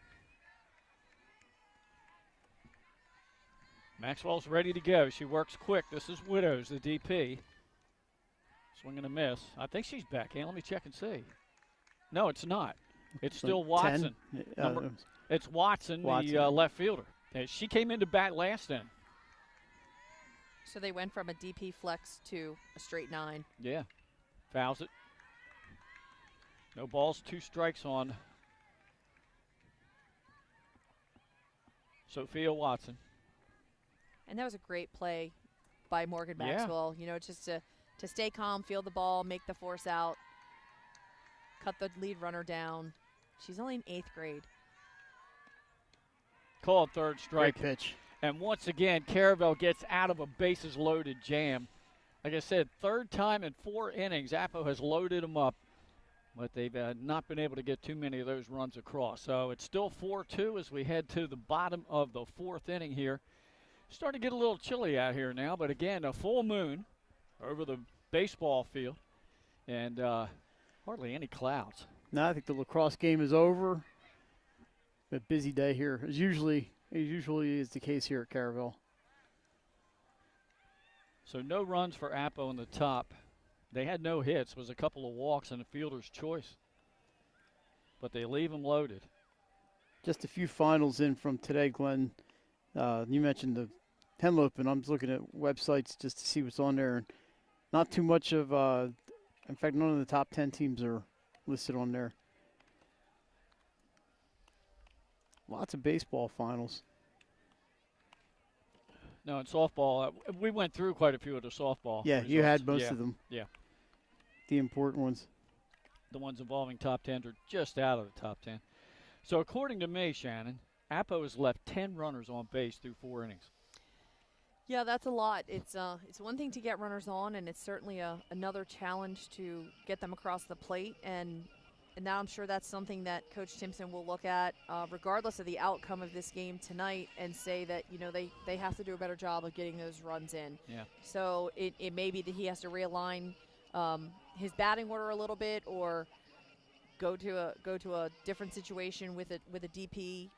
Maxwell's ready to go. She works quick. This is Widows, the DP. Swing and a miss. I think she's back. Let me check and see. No, it's not. It's still Watson. It's Watson, the left fielder. She came into bat last inning. So they went from a DP flex to a straight 9. Yeah. Fouls it. No balls, 2 strikes on Sophia Watson. And that was a great play by Morgan Yeah. Maxwell. You know, just to stay calm, feel the ball, make the force out, cut the lead runner down. She's only in 8th grade. Called third Great strike. pitch. And once again, Caravel gets out of a bases-loaded jam. Like I said, third time in 4 innings, Appo has loaded them up, but they've not been able to get too many of those runs across. So it's still 4-2 as we head to the bottom of the 4th inning here. Starting to get a little chilly out here now, but again, a full moon over the baseball field and hardly any clouds. Now I think the lacrosse game is over. A busy day here, as usually is the case here at Caravel. So no runs for Appo in the top. They had no hits. Was a couple of walks and a fielder's choice. But they leave them loaded. Just a few finals in from today, Glenn. You mentioned the Henlopen. I'm just looking at websites just to see what's on there. And not too much of, in fact, none of the top 10 teams are listed on there. Lots of baseball finals. No, in softball, we went through quite a few of the softball. Yeah, results. you had most Yeah, of them. Yeah. The important ones. The ones involving top 10 are just out of the top 10. So according to me, Shannon, Appo has left 10 runners on base through 4 innings. Yeah, that's a lot. It's one thing to get runners on, and it's certainly another challenge to get them across the plate. And now I'm sure that's something that Coach Timpson will look at, regardless of the outcome of this game tonight, and say that, you know, they have to do a better job of getting those runs in. Yeah. So it may be that he has to realign his batting order a little bit, or go to a different situation with a DP,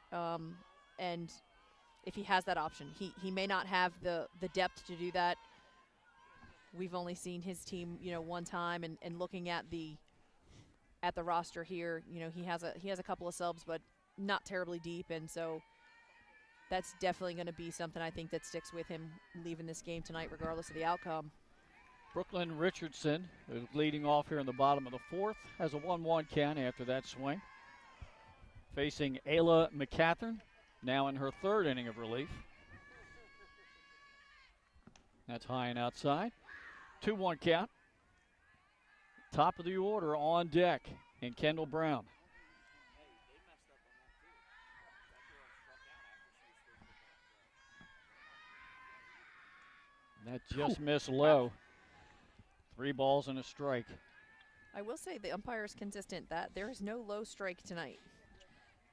and if he has that option, he may not have the depth to do that. We've only seen his team, you know, one time, and looking at the roster here, you know, he has a couple of subs, but not terribly deep, and so that's definitely going to be something I think that sticks with him leaving this game tonight, regardless of the outcome. Brooklyn Richardson, who's leading off here in the bottom of the 4th, has a 1-1 count after that swing. Facing Ayla McCathern, now in her 3rd inning of relief. That's high and outside. 2-1 count. Top of the order on deck in Kendall Brown. That just missed low. 3 balls and a strike. I will say the umpire is consistent that there is no low strike tonight.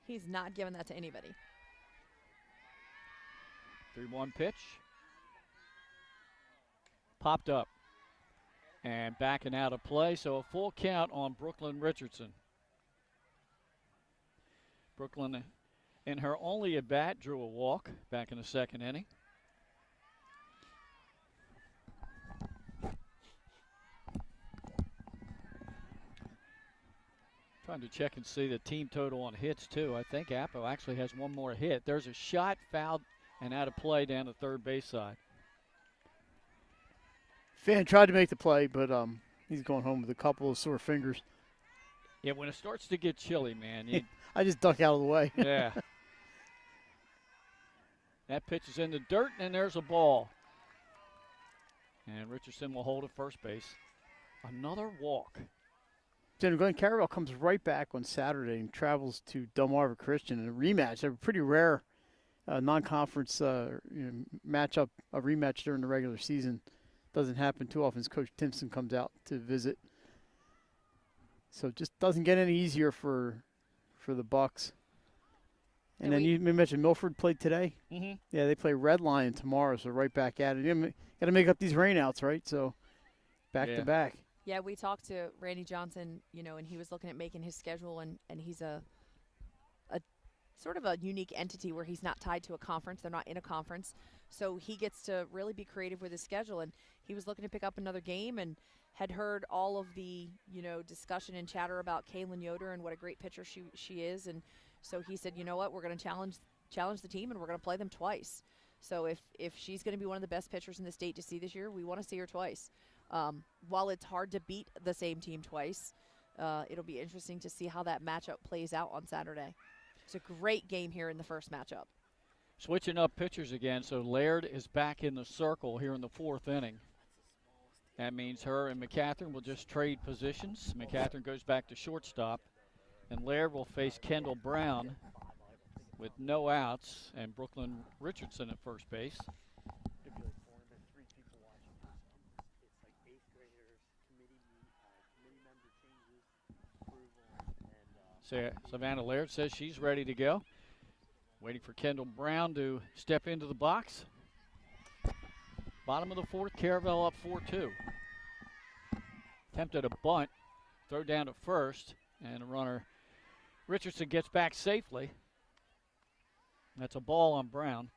He's not giving that to anybody. 3-1 pitch. Popped up. And backing out of play, so a full count on Brooklyn Richardson. Brooklyn, in her only at bat, drew a walk back in the 2nd inning. Trying to check and see the team total on hits, too. I think Appo actually has one more hit. There's a shot, fouled, and out of play down the 3rd base side. Fan tried to make the play, but he's going home with a couple of sore fingers. Yeah, when it starts to get chilly, man. I just duck out of the way. Yeah. That pitch is in the dirt, and there's a ball. And Richardson will hold at first base. Another walk. Then Glenn Caravel comes right back on Saturday and travels to Delmarva Christian in a rematch. A pretty rare non-conference matchup, a rematch during the regular season. Doesn't happen too often as Coach Timpson comes out to visit. So it just doesn't get any easier for the Bucks. And then you mentioned Milford played today. Mm-hmm. Yeah, they play Red Lion tomorrow, so right back at it. Got to make up these rainouts, right? So back to back. Yeah, we talked to Randy Johnson, you know, and he was looking at making his schedule, and he's a sort of a unique entity where he's not tied to a conference. They're not in a conference. So he gets to really be creative with his schedule, and he was looking to pick up another game and had heard all of the, you know, discussion and chatter about Kaylin Yoder and what a great pitcher she is. And so he said, you know what, we're going to challenge the team, and we're going to play them twice. So if she's going to be one of the best pitchers in the state to see this year, we want to see her twice. While it's hard to beat the same team twice, it'll be interesting to see how that matchup plays out on Saturday. It's a great game here in the first matchup. Switching up pitchers again, so Laird is back in the circle here in the 4th inning. That means her and McCatherine will just trade positions. McCatherine goes back to shortstop, and Laird will face Kendall Brown with no outs, and Brooklyn Richardson at first base. Savannah Laird says she's ready to go. Waiting for Kendall Brown to step into the box. Bottom of the 4th, Caravel up 4-2. Attempted a bunt, throw down to first, and a runner. Richardson gets back safely. That's a ball on Brown.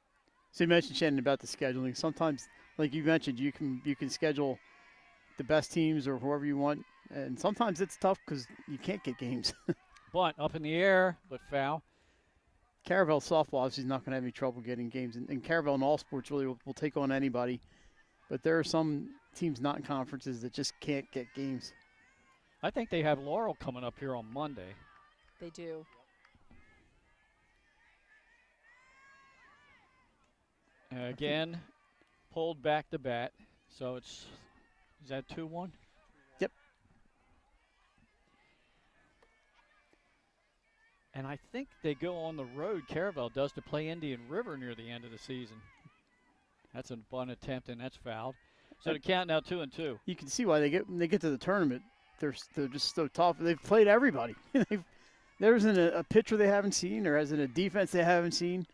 So you mentioned, Shannon, about the scheduling. Sometimes, like you mentioned, you can schedule the best teams or whoever you want, and sometimes it's tough because you can't get games. Bunt up in the air, but foul. Caravel Softball obviously is not going to have any trouble getting games, and Caravel in all sports really will take on anybody. But there are some teams not in conferences that just can't get games. I think they have Laurel coming up here on Monday. They do. Again, pulled back the bat. So is that 2-1? Yep. And I think they go on the road, Caravel does, to play Indian River near the end of the season. That's a bunt attempt, and that's fouled. So the count now 2-2. You can see why when they get to the tournament, they're just so tough. They've played everybody. There isn't a pitcher they haven't seen, or isn't a defense they haven't seen.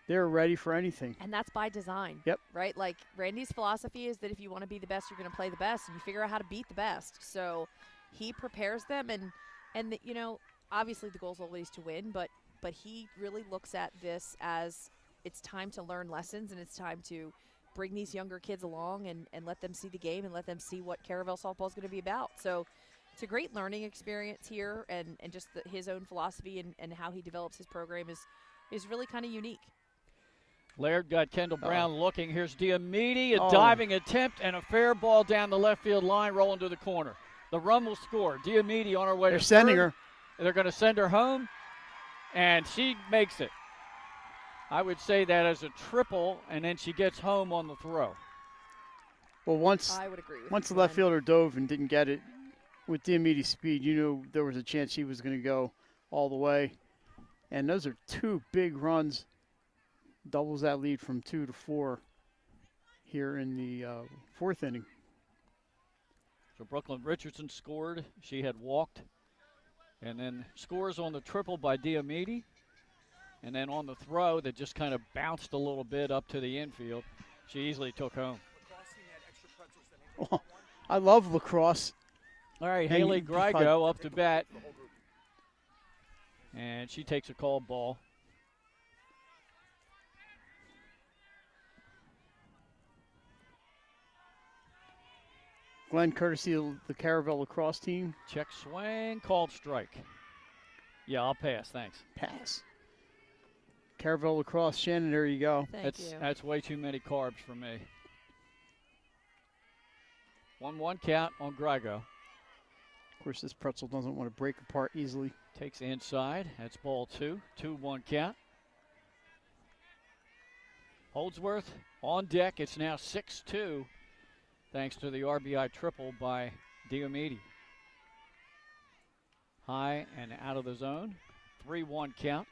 They're ready for anything. And that's by design. Yep. Right? Like, Randy's philosophy is that if you want to be the best, you're going to play the best, and you figure out how to beat the best. So he prepares them, and you know, obviously the goal is always to win, but he really looks at this as it's time to learn lessons, and it's time to bring these younger kids along and let them see the game and let them see what Caravel Softball is going to be about. So it's a great learning experience here, and just his own philosophy and how he develops his program is really kind of unique. Laird got Kendall Brown looking. Here's Diamede, a diving attempt, and a fair ball down the left field line, rolling to the corner. The run will score. Diamede on her way They're to sending third. her. They're going to send her home, and she makes it. I would say that as a triple, and then she gets home on the throw. Well, I would agree with once you, the left Glenn. fielder dove and didn't get it with Diamede's speed, you knew there was a chance she was going to go all the way. And those are two big runs. Doubles that lead from 2-4 here in the 4th inning. So Brooklyn Richardson scored. She had walked. And then scores on the triple by Diamede. And then on the throw that just kind of bounced a little bit up to the infield, she easily took home. Oh, I love lacrosse. All right, Haley Grigo up to bat. And she takes a called ball. Glenn, courtesy of the Caravel lacrosse team. Check swing, called strike. Yeah, I'll pass, thanks. Pass. Caravel lacrosse, Shannon, there you go. Thank you. That's way too many carbs for me. 1-1 count on Grigo. Of course, this pretzel doesn't want to break apart easily. Takes inside. That's ball 2. 2-1 count. Holdsworth on deck. It's now 6-2 thanks to the RBI triple by Diamede. High and out of the zone. 3-1 count.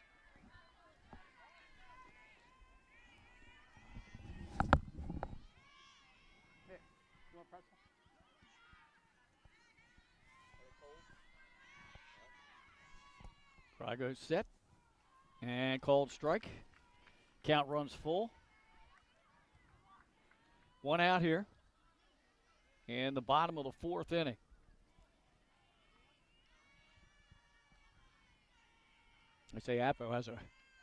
Grigo set and called strike. Count runs full. 1 out here in the bottom of the 4th inning. I say Appo has a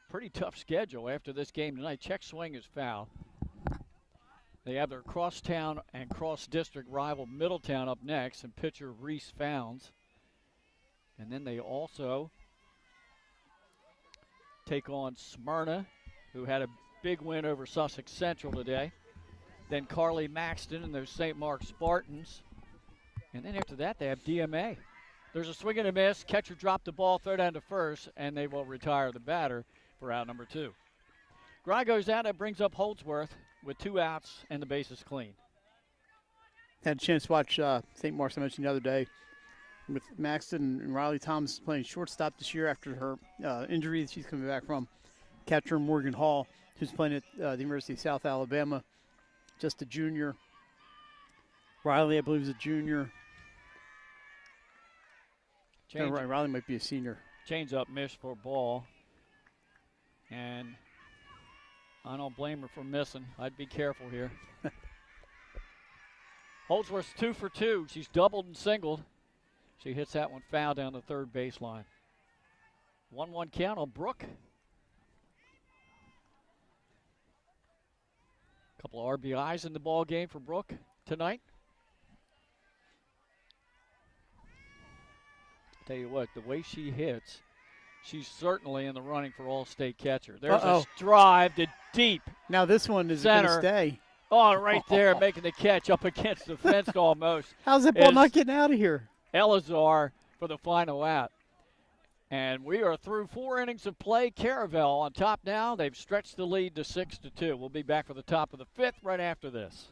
pretty tough schedule after this game tonight. Check swing is foul. They have their crosstown and cross-district rival Middletown up next, and pitcher Reese Founds. And then they also take on Smyrna, who had a big win over Sussex Central today. Then Carly Maxton and those St. Mark Spartans. And then after that, they have DMA. There's a swing and a miss. Catcher dropped the ball, throw down to first, and they will retire the batter for out number 2. Gry goes out. That brings up Holdsworth with 2 outs and the bases clean. Had a chance to watch St. Mark's, I mentioned the other day, with Maxton and Riley Thomas playing shortstop this year after her injury that she's coming back from. Catcher Morgan Hall, who's playing at the University of South Alabama, just a junior. Riley, I believe, is a junior. Riley might be a senior. Change up miss for a ball. And I don't blame her for missing. I'd be careful here. Holdsworth's 2 for 2. She's doubled and singled. She hits that one foul down the third baseline. 1-1 count on Brooke. Couple of RBIs in the ball game for Brooke tonight. Tell you what, the way she hits, she's certainly in the running for All-State catcher. There's a drive to deep. Now this one is going to stay. Oh, right there, making the catch up against the fence almost. How's that ball not getting out of here? Elazar for the final out. And we are through 4 innings of play. Caravel on top now. They've stretched the lead to 6-2. We'll be back for the top of the 5th right after this.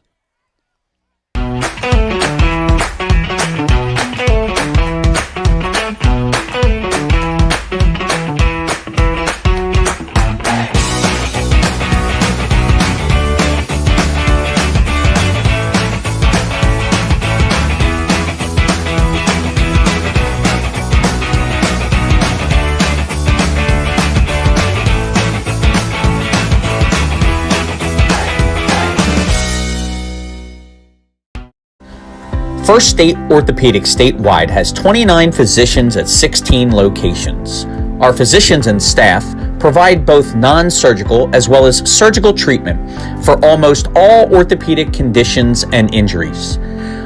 First State Orthopedic statewide has 29 physicians at 16 locations. Our physicians and staff provide both non-surgical as well as surgical treatment for almost all orthopedic conditions and injuries.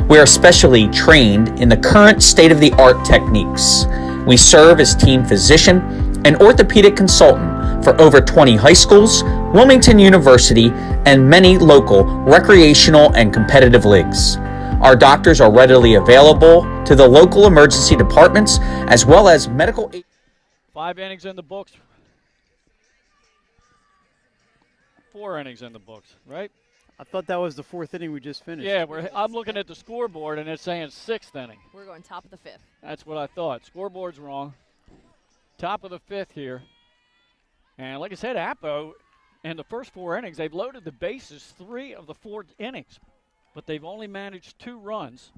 We are specially trained in the current state-of-the-art techniques. We serve as team physician and orthopedic consultant for over 20 high schools, Wilmington University, and many local recreational and competitive leagues. Our doctors are readily available to the local emergency departments as well as medical aid. 5 innings in the books. 4 innings in the books, right? I thought that was the 4th inning we just finished. Yeah, I'm looking at the scoreboard and it's saying 6th inning. We're going top of the 5th. That's what I thought. Scoreboard's wrong. Top of the 5th here. And like I said, Appo, in the first 4 innings, they've loaded the bases 3 of the 4 innings. But they've only managed 2 runs.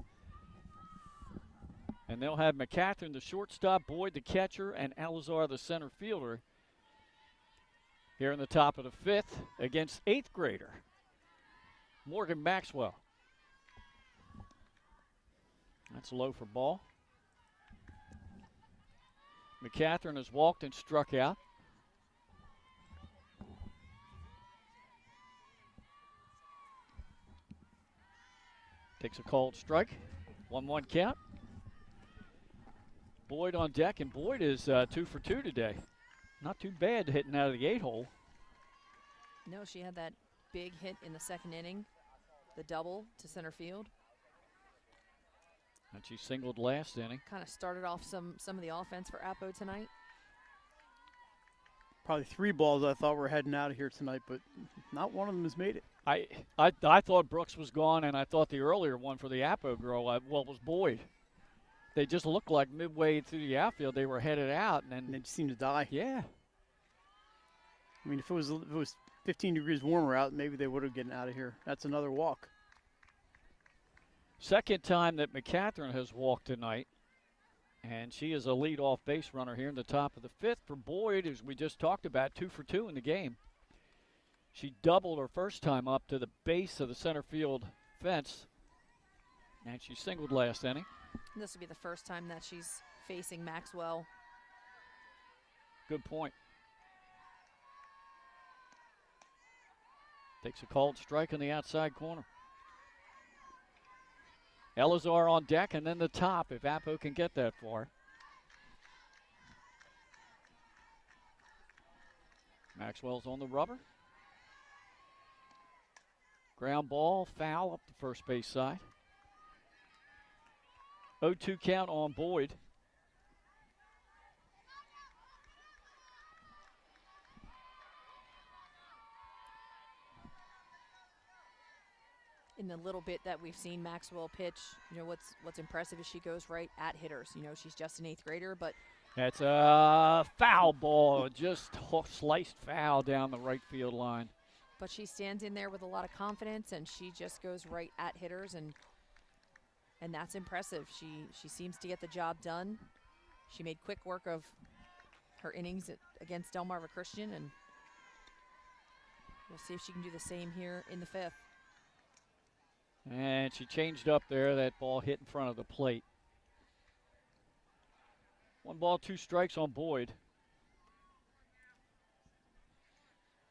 And they'll have McCatherine, the shortstop, Boyd, the catcher, and Elazar, the center fielder, here in the top of the 5th against 8th grader Morgan Maxwell. That's low for ball. McCatherine has walked and struck out. Takes a called strike. 1-1 count. Boyd on deck, and Boyd is 2 for 2 today. Not too bad hitting out of the 8-hole. No, she had that big hit in the 2nd inning, the double to center field. And she singled last inning. Kind of started off some of the offense for Appo tonight. Probably 3 balls I thought were heading out of here tonight, but not one of them has made it. I thought Brooks was gone, and I thought the earlier one for the Appo girl, was Boyd. They just looked like midway through the outfield they were headed out, and then they just seemed to die. Yeah. I mean, if it was 15 degrees warmer out, maybe they would have gotten out of here. That's another walk. Second time that McCatherine has walked tonight, and she is a leadoff base runner here in the top of the 5th. For Boyd, as we just talked about, 2 for 2 in the game. She doubled her first time up to the base of the center field fence, and she singled last inning. This will be the first time that she's facing Maxwell. Good point. Takes a called strike in the outside corner. Elazar on deck, and then the top if Appo can get that far. Maxwell's on the rubber. Ground ball, foul up the first base side. 0-2 count on Boyd. in the little bit that we've seen Maxwell pitch, what's impressive is she goes right at hitters. She's just an 8th grader, but That's a foul ball, just sliced foul down the right field line. But she stands in there with a lot of confidence, and she just goes right at hitters, and that's impressive. She seems to get the job done. She made quick work of her innings against Delmarva Christian, and we'll see if she can do the same here in the 5th. And she changed up there. That ball hit in front of the plate. 1 ball, 2 strikes on Boyd.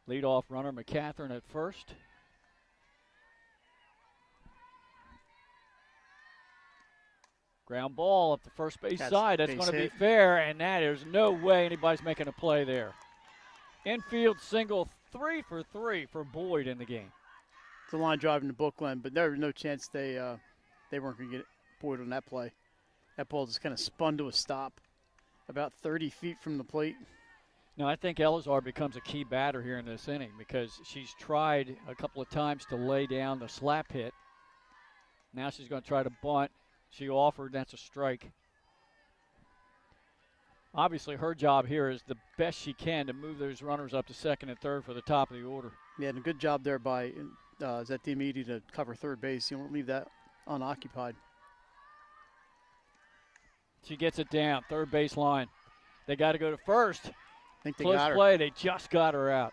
Leadoff runner McCatherine at first. Ground ball up the first base side. That's going to be fair, and there's no way anybody's making a play there. Infield single, 3 for 3 for Boyd in the game. It's a line drive in the Brooklyn, but there was no chance they weren't going to get Boyd on that play. That ball just kind of spun to a stop about 30 feet from the plate. No, I think Elazar becomes a key batter here in this inning because she's tried a couple of times to lay down the slap hit. Now she's going to try to bunt. She offered, that's a strike. Obviously, her job here is the best she can to move those runners up to 2nd and 3rd for the top of the order. Yeah, and a good job there by Zet Diomede to cover 3rd base. You don't leave that unoccupied. She gets it down, 3rd base line. They got to go to 1st. I think they Close got her. play, they just got her out.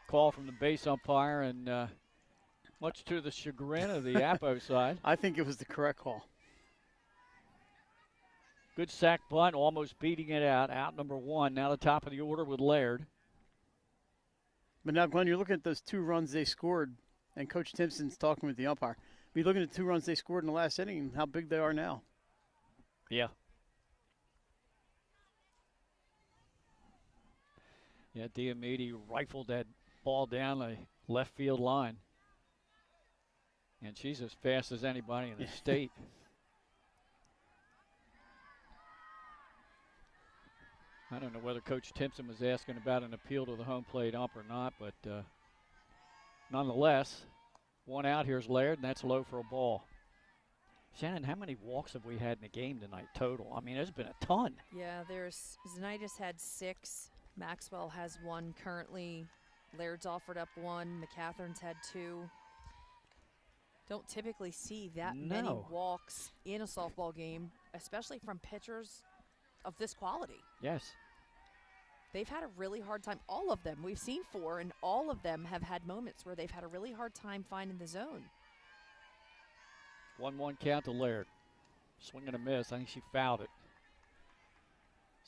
Call from the base umpire, and much to the chagrin of the Appo side. I think it was the correct call. Good sack bunt, almost beating it out. Out number 1, now the top of the order with Laird. But now, Glenn, you're looking at those 2 runs they scored, and Coach Timpson's talking with the umpire. You're looking at the 2 runs they scored in the last inning and how big they are now. Yeah. Yeah, Diomede rifled that ball down the left field line. And she's as fast as anybody in the state. I don't know whether Coach Timpson was asking about an appeal to the home plate ump or not, but nonetheless, 1 out. Here's Laird, and that's low for a ball. Shannon, how many walks have we had in the game tonight total? I mean, there's been a ton. Yeah, Zenitis had 6. Maxwell has 1 currently. Laird's offered up 1. McCatherine's had 2. Don't typically see that many walks in a softball game, especially from pitchers of this quality. Yes. They've had a really hard time. All of them. We've seen 4, and all of them have had moments where they've had a really hard time finding the zone. 1-1 count to Laird. Swing and a miss. I think she fouled it.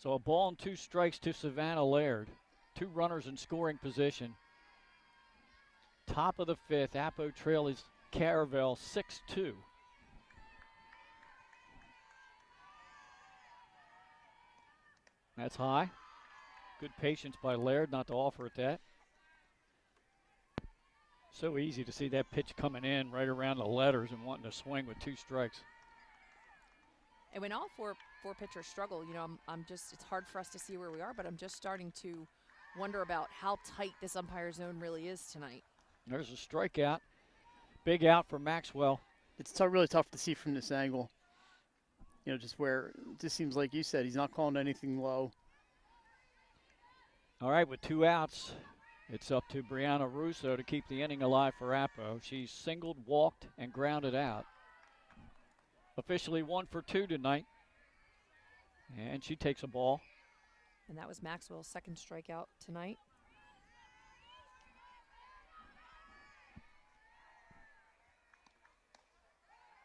So a ball and 2 strikes to Savannah Laird. 2 runners in scoring position. Top of the 5th. Appo trail is Caravel 6-2. That's high. Good patience by Laird not to offer at that. So easy to see that pitch coming in right around the letters and wanting to swing with 2 strikes. And when all four pitchers struggle, it's hard for us to see where we are, but I'm just starting to wonder about how tight this umpire zone really is tonight. There's a strikeout. Big out for Maxwell. It's really tough to see from this angle. Just where it just seems like you said, he's not calling anything low. All right, with 2 outs, it's up to Brianna Russo to keep the inning alive for Appo. She's singled, walked, and grounded out. Officially 1 for 2 tonight. And she takes a ball. And that was Maxwell's 2nd strikeout tonight.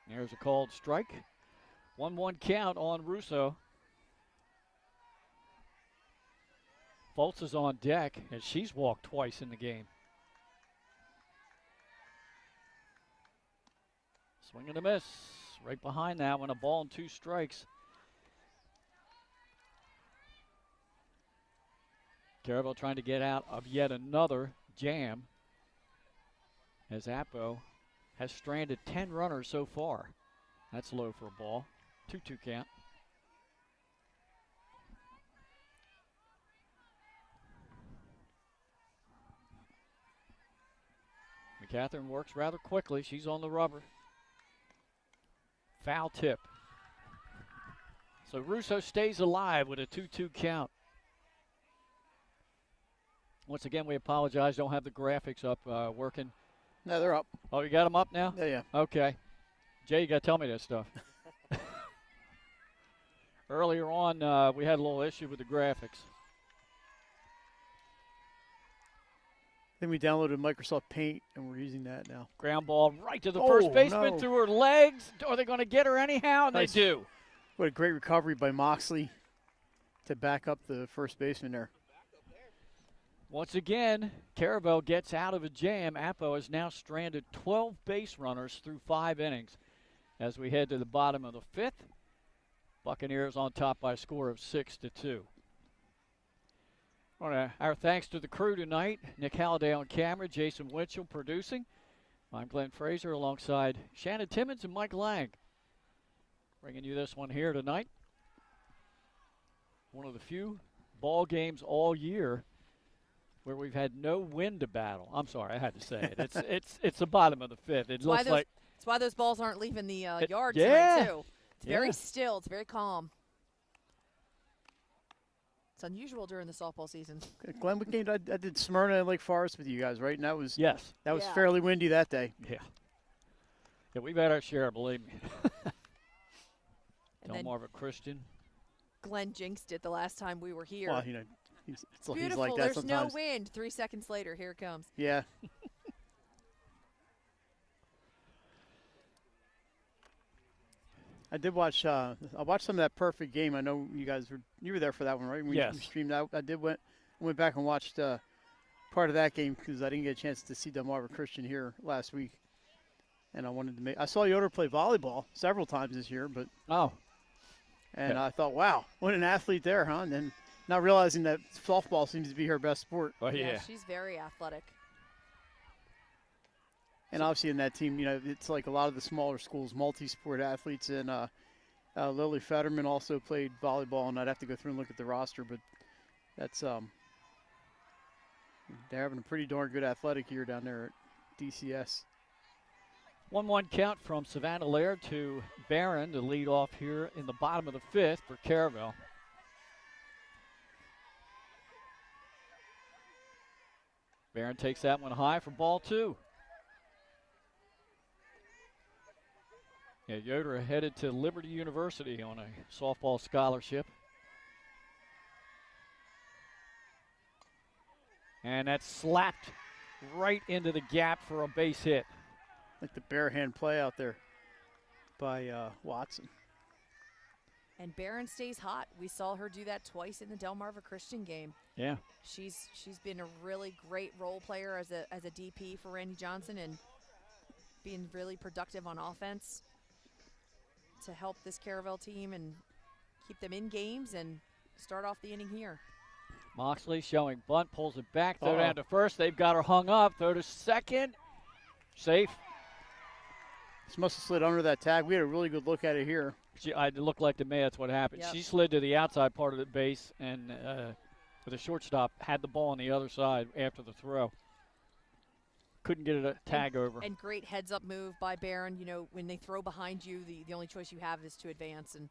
There's a called strike. 1-1 count on Russo. Fultz is on deck, and she's walked twice in the game. Swing and a miss. Right behind that one, a ball and 2 strikes. Caravel trying to get out of yet another jam as Appo has stranded 10 runners so far. That's low for a ball. 2-2 count. Catherine works rather quickly. She's on the rubber. Foul tip. So Russo stays alive with a 2-2 count. Once again, we apologize. Don't have the graphics up working. No, they're up. Oh, you got them up now? Yeah. Okay. Jay, you got to tell me that stuff. Earlier on, we had a little issue with the graphics. Then we downloaded Microsoft Paint, and we're using that now. Ground ball right to the first baseman through her legs. Are they going to get her anyhow? And Nice. they do. What a great recovery by Moxley to back up the first baseman there. Once again, Caravel gets out of a jam. Appo has now stranded 12 base runners through 5 innings. As we head to the bottom of the 5th, Buccaneers on top by a score of 6-2. Our thanks to the crew tonight. Nick Halliday on camera, Jason Winchell producing. I'm Glenn Fraser alongside Shannon Timmons and Mike Lang. Bringing you this one here tonight. One of the few ball games all year where we've had no wind to battle. I'm sorry, I had to say it. It's the bottom of the 5th. It looks like That's why those balls aren't leaving the yard yeah. tonight, too. It's very still. It's very calm. It's unusual during the softball season. Glenn, what game I did Smyrna and Lake Forest with you guys, right? And that was yes. That was fairly windy that day. Yeah. Yeah, we've had our share, believe me. Delmarva Christian. Glenn jinxed it the last time we were here. Well, you know, he's Beautiful. like that There's sometimes. no wind. 3 seconds later, here it comes. Yeah. I did watch. I watched some of that perfect game. I know you guys were there for that one, right? Yes. We streamed out. I went back and watched part of that game because I didn't get a chance to see Delmarva Christian here last week, and I wanted to make. I saw Yoder play volleyball several times this year, but and I thought, wow, what an athlete there, huh? And then not realizing that softball seems to be her best sport. Oh yeah, she's very athletic. And obviously in that team, you know, it's like a lot of the smaller schools, multi-sport athletes. And Lily Fetterman also played volleyball, and I'd have to go through and look at the roster. But that's they're having a pretty darn good athletic year down there at DCS. 1-1 count from Savannah Laird to Barron to lead off here in the bottom of the 5th for Caravel. Barron takes that one high for ball 2. Yeah, Yoder headed to Liberty University on a softball scholarship. And that's slapped right into the gap for a base hit. Like the bare hand play out there by Watson. And Barron stays hot. We saw her do that twice in the Delmarva Christian game. Yeah. She's been a really great role player as a DP for Randy Johnson and being really productive on offense to help this Caravel team and keep them in games and start off the inning here. Moxley showing bunt, pulls it back, throw down to first. They've got her hung up, throw to second. Safe. She must have slid under that tag. We had a really good look at it here. It looked like to me that's what happened. Yep. She slid to the outside part of the base, and with a shortstop, had the ball on the other side after the throw. Couldn't get it a tag over. And great heads-up move by Barron. You know, when they throw behind you, the only choice you have is to advance. And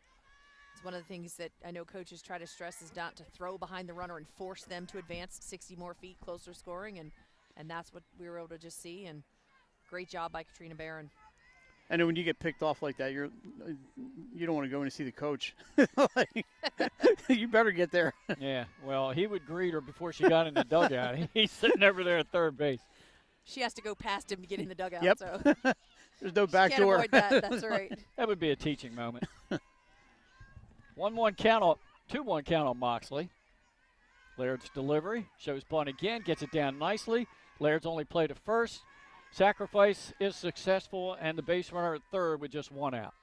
it's one of the things that I know coaches try to stress is not to throw behind the runner and force them to advance 60 more feet closer scoring. And that's what we were able to just see. And great job by Katrina Barron. And then when you get picked off like that, you don't want to go in and see the coach. You better get there. Yeah, well, he would greet her before she got in the dugout. He's sitting over there at third base. She has to go past him to get in the dugout. Yep. So there's no back can't door. avoid that. That's right. That would be a teaching moment. 2-1 count on Moxley. Laird's delivery shows bunt again, gets it down nicely. Laird's only played at first. Sacrifice is successful, and the base runner at third with just 1 out.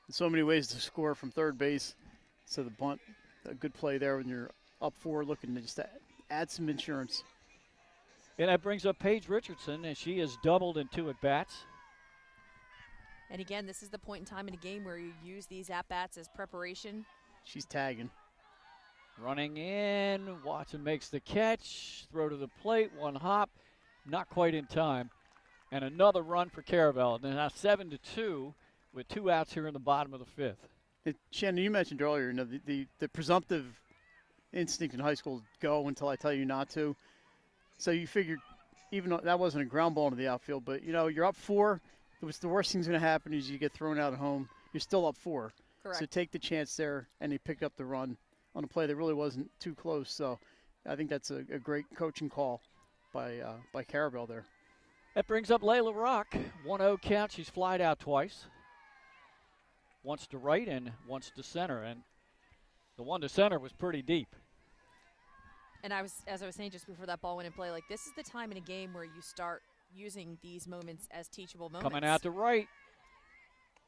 So many ways to score from third base. So the bunt, a good play there when you're up 4, looking to just add some insurance. And that brings up Paige Richardson, and she has doubled in 2 at-bats. And again, this is the point in time in a game where you use these at-bats as preparation. She's tagging. Running in, Watson makes the catch, throw to the plate, 1 hop. not quite in time. And another run for Caravel. And now 7-2 with 2 outs here in the bottom of the 5th. Shannon, you mentioned earlier, you know, the presumptive instinct in high school is go until I tell you not to. So you figured, even though that wasn't a ground ball into the outfield, but, you know, you're up 4. The worst thing's going to happen is you get thrown out at home. You're still up 4. Correct. So take the chance there, and he picked up the run on a play that really wasn't too close. So I think that's a great coaching call by Caravel there. That brings up Layla Rock. 1-0 count. She's flied out twice. Once to right and once to center. And the one to center was pretty deep. And as I was saying just before that ball went in play, like this is the time in a game where you start using these moments as teachable moments. Coming out to right.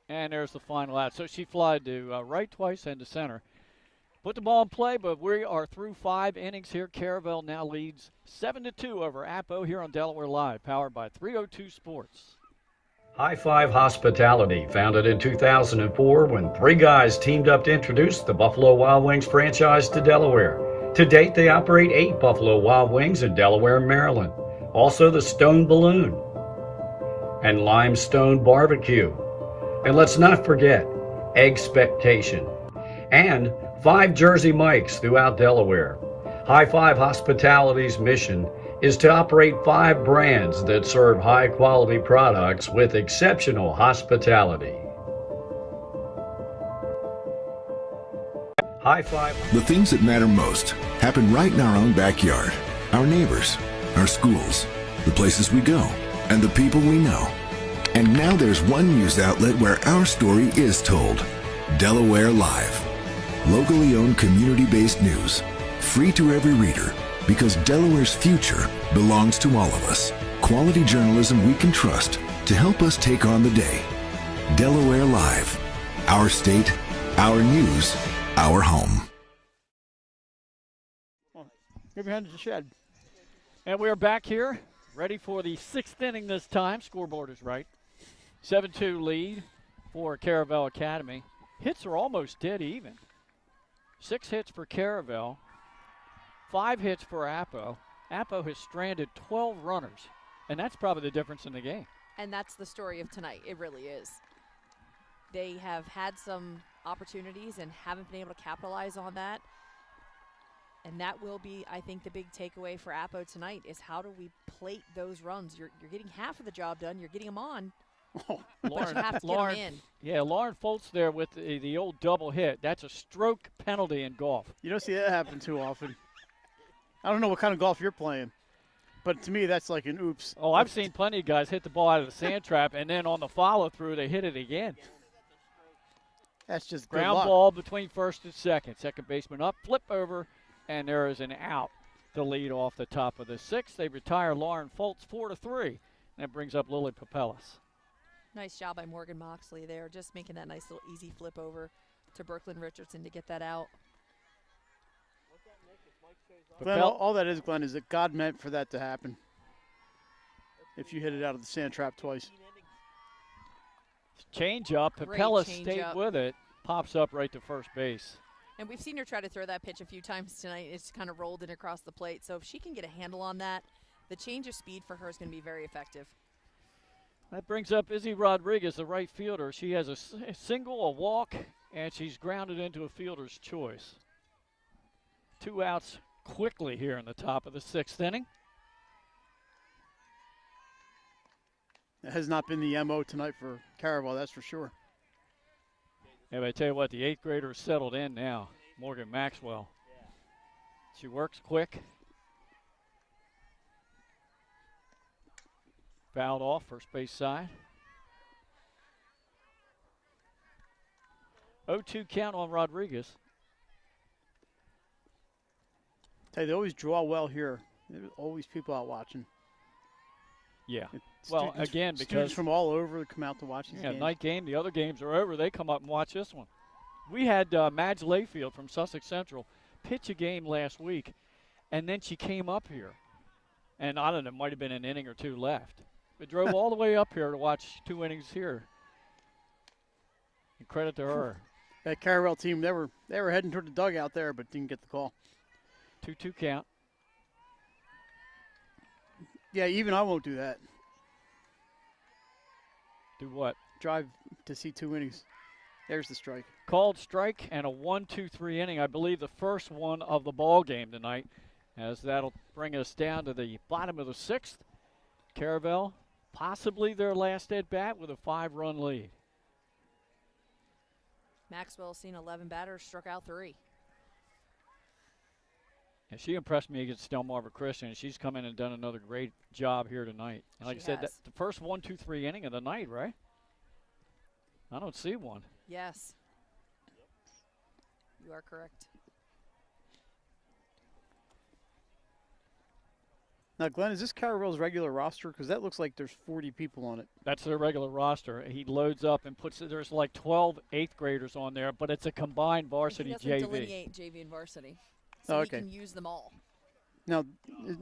And there's the final out. So she flied to right twice and to center. Put the ball in play, but we are through 5 innings here. Caravel now leads 7-2 over Appo here on Delaware Live, powered by 302 Sports. High Five Hospitality, founded in 2004 when 3 guys teamed up to introduce the Buffalo Wild Wings franchise to Delaware. To date, they operate 8 Buffalo Wild Wings in Delaware and Maryland. Also the Stone Balloon and Limestone Barbecue. And let's not forget Eggspectation. And 5 Jersey Mikes throughout Delaware. High Five Hospitality's mission is to operate 5 brands that serve high-quality products with exceptional hospitality. High Five. The things that matter most happen right in our own backyard. Our neighbors, our schools, the places we go, and the people we know. And now there's one news outlet where our story is told. Delaware Live. Locally owned, community-based news. Free to every reader, because Delaware's future belongs to all of us. Quality journalism we can trust to help us take on the day. Delaware Live. Our state, our news, our home. Get behind the shed. And we're back here, ready for the 6th inning this time. Scoreboard is right. 7-2 lead for Caravel Academy. Hits are almost dead even. 6 hits for Caravel, 5 hits for Appo. Appo has stranded 12 runners, and that's probably the difference in the game. And that's the story of tonight. It really is. They have had some opportunities and haven't been able to capitalize on that. And that will be, I think, the big takeaway for Appo tonight is how do we plate those runs? You're getting half of the job done. You're getting them on. But you have to get them in. Yeah, Lauren Foltz there with the old double hit. That's a stroke penalty in golf. You don't see that happen too often. I don't know what kind of golf you're playing, but to me that's like an oops. Oh, I've seen plenty of guys hit the ball out of the sand trap, and then on the follow-through they hit it again. That's just ground ball between first and second. Second baseman up, flip over, and there is an out to lead off the top of the 6th. They retire Lauren Foltz 4-3. And that brings up Lily Papelis. Nice job by Morgan Moxley there, just making that nice little easy flip over to Brooklyn Richardson to get that out. Glenn, all that is, Glenn, is that God meant for that to happen. If you hit it out of the sand trap twice. Change up. Papelis stayed with it. Pops up right to first base. And we've seen her try to throw that pitch a few times tonight. It's kind of rolled in across the plate. So if she can get a handle on that, the change of speed for her is going to be very effective. That brings up Izzy Rodriguez, the right fielder. She has a single, a walk, and she's grounded into a fielder's choice. 2 outs quickly here in the top of the 6th inning. That has not been the MO tonight for Caravel, that's for sure. Yeah, but I tell you what, the 8th grader is settled in now, Morgan Maxwell. She works quick. Fouled off, first base side. 0-2 count on Rodriguez. Tell you, they always draw well here. There's always people out watching. Yeah. Well, again, because students from all over come out to watch these games. Night game. The other games are over. They come up and watch this one. We had Madge Layfield from Sussex Central pitch a game last week, and then she came up here. And I don't know, it might have been an inning or 2 left. But drove all the way up here to watch 2 innings here. And credit to her. That Caravel team, they were heading toward the dugout there, but didn't get the call. 2-2 count. Yeah, even I won't do that. Do what? Drive to see 2 innings. There's the strike. Called strike and a 1-2-3 inning. I believe the first one of the ball game tonight, as that'll bring us down to the bottom of the 6th. Caravel, possibly their last at bat with a 5-run lead. Maxwell's seen 11 batters, struck out 3. And she impressed me against Delmarva Christian. She's come in and done another great job here tonight. And like I said, that's the first 1-2-3 inning of the night, right? I don't see one. Yes. You are correct. Now, Glenn, is this Caravel's regular roster? Because that looks like there's 40 people on it. That's their regular roster. He loads up and puts, there's like 12 8th graders on there, but it's a combined varsity he doesn't delineate JV and varsity. So okay. He can use them all. Now,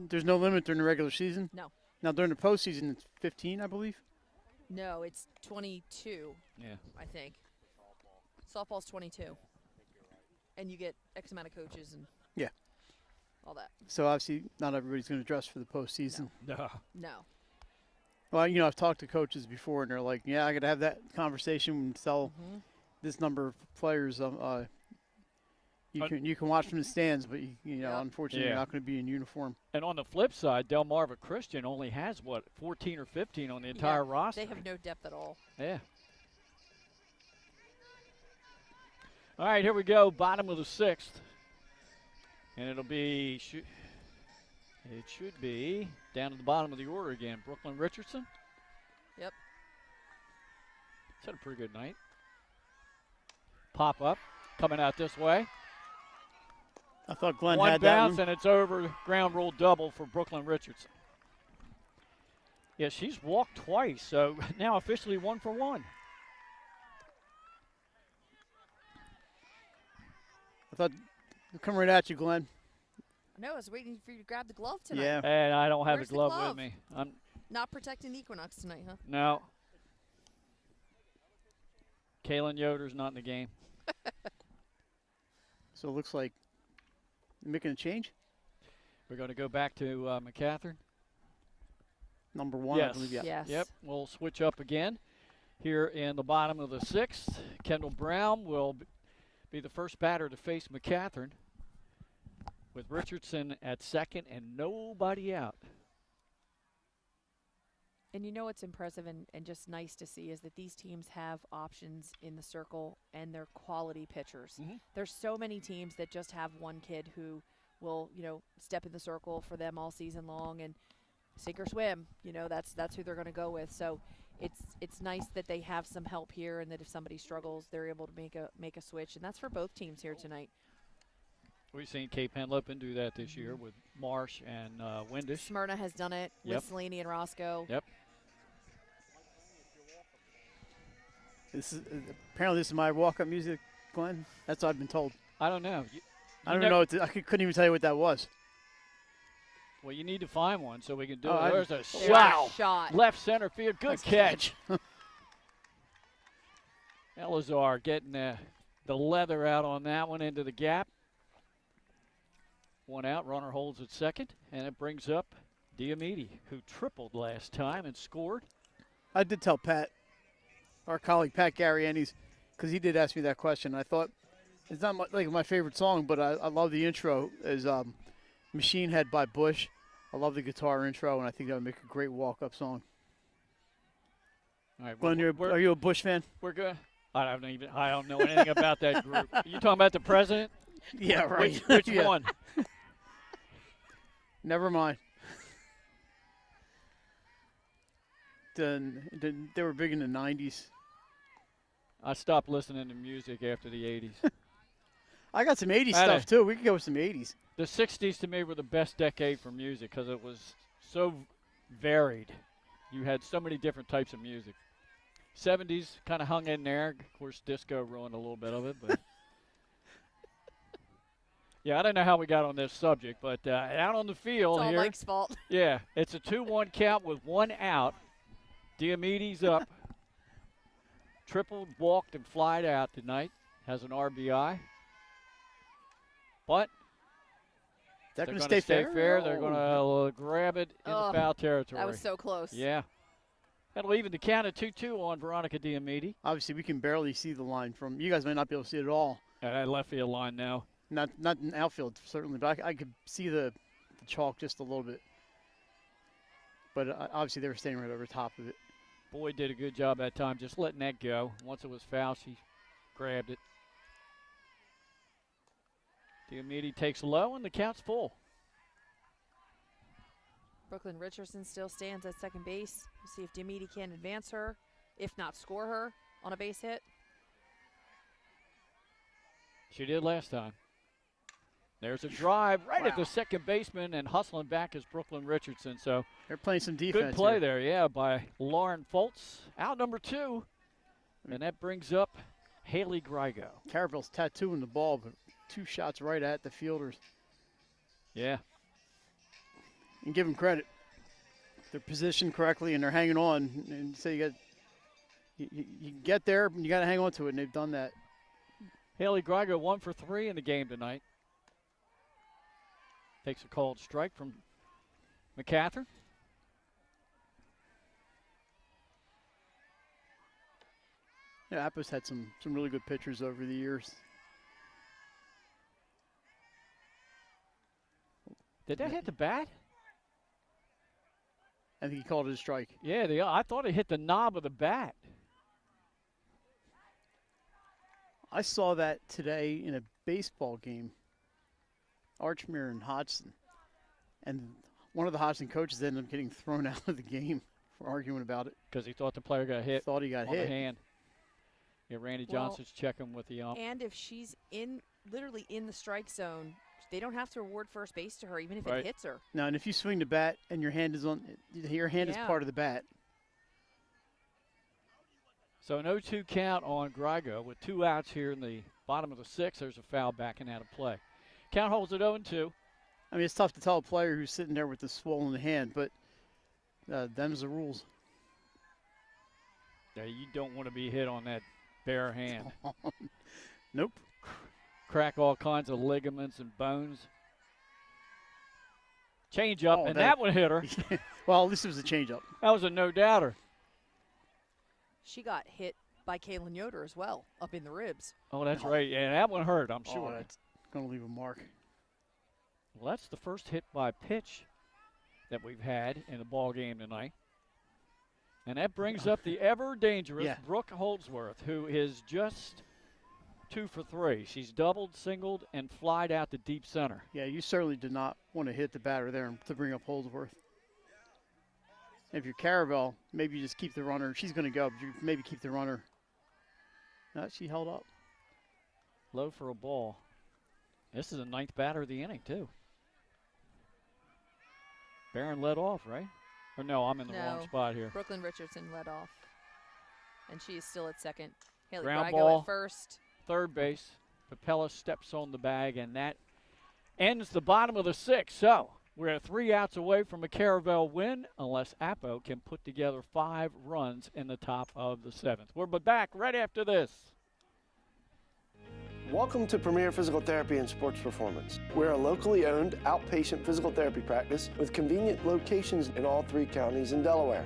there's no limit during the regular season? No. Now, during the postseason, it's 15, I believe? No, it's 22, I think. Softball's 22. And you get X amount of coaches and all that. So, obviously, not everybody's going to dress for the postseason. No. No. Well, you know, I've talked to coaches before, and they're like, yeah, I got to have that conversation and tell this number of players you can watch from the stands, but, you know, unfortunately, you're not going to be in uniform. And on the flip side, Delmarva Christian only has, 14 or 15 on the entire roster. They have no depth at all. Yeah. All right, here we go, bottom of the 6th. And it'll be, it should be down to the bottom of the order again. Brooklyn Richardson. Yep. It's had a pretty good night. Pop up, coming out this way. I thought Glenn one had bounce that one. And it's over, ground rule double for Brooklyn Richardson. Yeah, she's walked twice, so now officially 1 for 1. I thought, come right at you, Glenn. No, I was waiting for you to grab the glove tonight. Yeah. And I don't have Where's the glove with me. I'm not protecting Equinox tonight, huh? No. Kaylin Yoder's not in the game. So it looks like making a change? We're going to go back to McCathern. Number 1, yes. I believe, yeah. Yes. Yep, we'll switch up again. Here in the bottom of the 6th, Kendall Brown will be the first batter to face McCathern, with Richardson at second and nobody out. And you know what's impressive and just nice to see is that these teams have options in the circle and they're quality pitchers. There's so many teams that just have one kid who will, you know, step in the circle for them all season long and sink or swim. You know, that's who they're going to go with. So it's nice that they have some help here and that if somebody struggles, they're able to make a switch. And that's for both teams here tonight. We've seen Cape Henlopen do that this year with Marsh and Windish. Smyrna has done it with Selene and Roscoe. Yep. Apparently this is my walk-up music, Glenn. That's what I've been told. I don't know. I don't know. I couldn't even tell you what that was. Well, you need to find one so we can do Oh, it. There's a shot. Left center field. Good catch. Elazar getting the leather out on that one into the gap. 1 out. Runner holds at second. And it brings up Diomede, who tripled last time and scored. I did tell Pat, our colleague Pat Garriani's, because he did ask me that question. I thought it's not my favorite song, but I love the intro. Is Machine Head by Bush. I love the guitar intro, and I think that would make a great walk-up song. All right, Glenn, are you a Bush fan? We're good. I don't know anything about that group. You talking about the president? Yeah, right. Which Yeah. one? Never mind. They were big in the 90s. I stopped listening to music after the 80s. I got some 80s stuff, too. We could go with some 80s. The 60s to me were the best decade for music because it was so varied. You had so many different types of music. 70s kind of hung in there. Of course, disco ruined a little bit of it. But yeah, I don't know how we got on this subject, but out on the field it's all here. Mike's fault. Yeah, it's a 2-1 count with 1 out. Diomede's up. Tripled, walked, and flied out tonight. Has an RBI. But They're going to stay fair? fair. They're going to grab it in the foul territory. That was so close. Yeah. That'll even the count at 2-2 on Veronica Diomede. Obviously, we can barely see the line from. You guys might not be able to see it at all. At that left field line now. Not in outfield, certainly, but I could see the chalk just a little bit. But obviously, they were staying right over top of it. Boyd did a good job that time just letting that go. Once it was foul, she grabbed it. Diomede takes low, and the count's full. Brooklyn Richardson still stands at second base. We'll see if Diomede can advance her, if not score her on a base hit. She did last time. There's a drive right at the second baseman, and hustling back is Brooklyn Richardson. So they're playing some defense. Good play here. there, yeah, by Lauren Foltz. Out number 2, and that brings up Haley Grigo. Caravel's tattooing the ball, but 2 shots right at the fielders. Yeah. And give them credit. They're positioned correctly, and they're hanging on. And so you get there, and you got to hang on to it, and they've done that. Haley Grigo 1 for 3 in the game tonight. Takes a called strike from McCather. Yeah, Appo's had some really good pitchers over the years. Did that hit the bat? I think he called it a strike. Yeah, I thought it hit the knob of the bat. I saw that today in a baseball game, Archmere and Hodgson. And one of the Hodgson coaches ended up getting thrown out of the game for arguing about it. Because he thought the player got hit. Thought he got hit. On the hand. Yeah, Randy Johnson's checking with the ump. And if she's literally in the strike zone, they don't have to award first base to her, even if it hits her. No, and if you swing the bat and your hand is is part of the bat. So an 0-2 count on Grigo with 2 outs here in the bottom of the 6th. There's a foul backing out of play. Count holds at 0-2. I mean, it's tough to tell a player who's sitting there with the swollen hand, but them's the rules. Yeah, you don't want to be hit on that bare hand. Nope. Crack all kinds of ligaments and bones. Change up, and that one hit her. Well, this was a change up. That was a no-doubter. She got hit by Kaylin Yoder as well, up in the ribs. Oh, that's right. Yeah, that one hurt, I'm sure. Oh, that's going to leave a mark. Well, that's the first hit by pitch that we've had in the ball game tonight. And that brings up the ever-dangerous Brooke Holdsworth, who is just 2 for 3. She's doubled, singled, and flied out to deep center. Yeah, you certainly did not want to hit the batter there to bring up Holdsworth. If you're Caravel, maybe you just keep the runner. She's going to go, but you maybe keep the runner. No, she held up. Low for a ball. This is the 9th batter of the inning, too. Barron led off, right? Or no, I'm in the wrong spot here. Brooklyn Richardson led off. And she is still at second. Haley Ground Grigo ball at first. Third base. Papella steps on the bag, and that ends the bottom of the 6th. So we're 3 outs away from a Caravel win unless Appo can put together 5 runs in the top of the 7th. We're back right after this. Welcome to Premier Physical Therapy and Sports Performance. We're a locally owned outpatient physical therapy practice with convenient locations in all 3 counties in Delaware.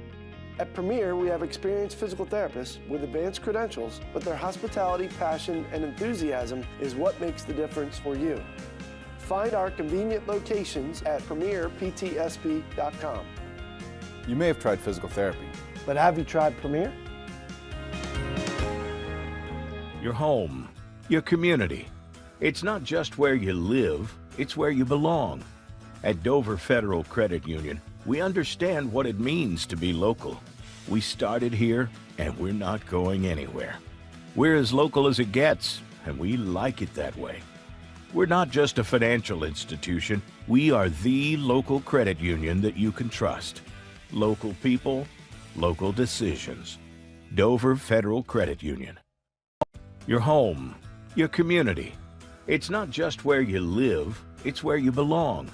At Premier, we have experienced physical therapists with advanced credentials, but their hospitality, passion, and enthusiasm is what makes the difference for you. Find our convenient locations at premierptsp.com. You may have tried physical therapy. But have you tried Premier? Your home, your community. It's not just where you live, it's where you belong. At Dover Federal Credit Union, we understand what it means to be local. We started here, and we're not going anywhere. We're as local as it gets, and we like it that way. We're not just a financial institution. We are the local credit union that you can trust. Local people, local decisions. Dover Federal Credit Union. Your home, your community. It's not just where you live, it's where you belong.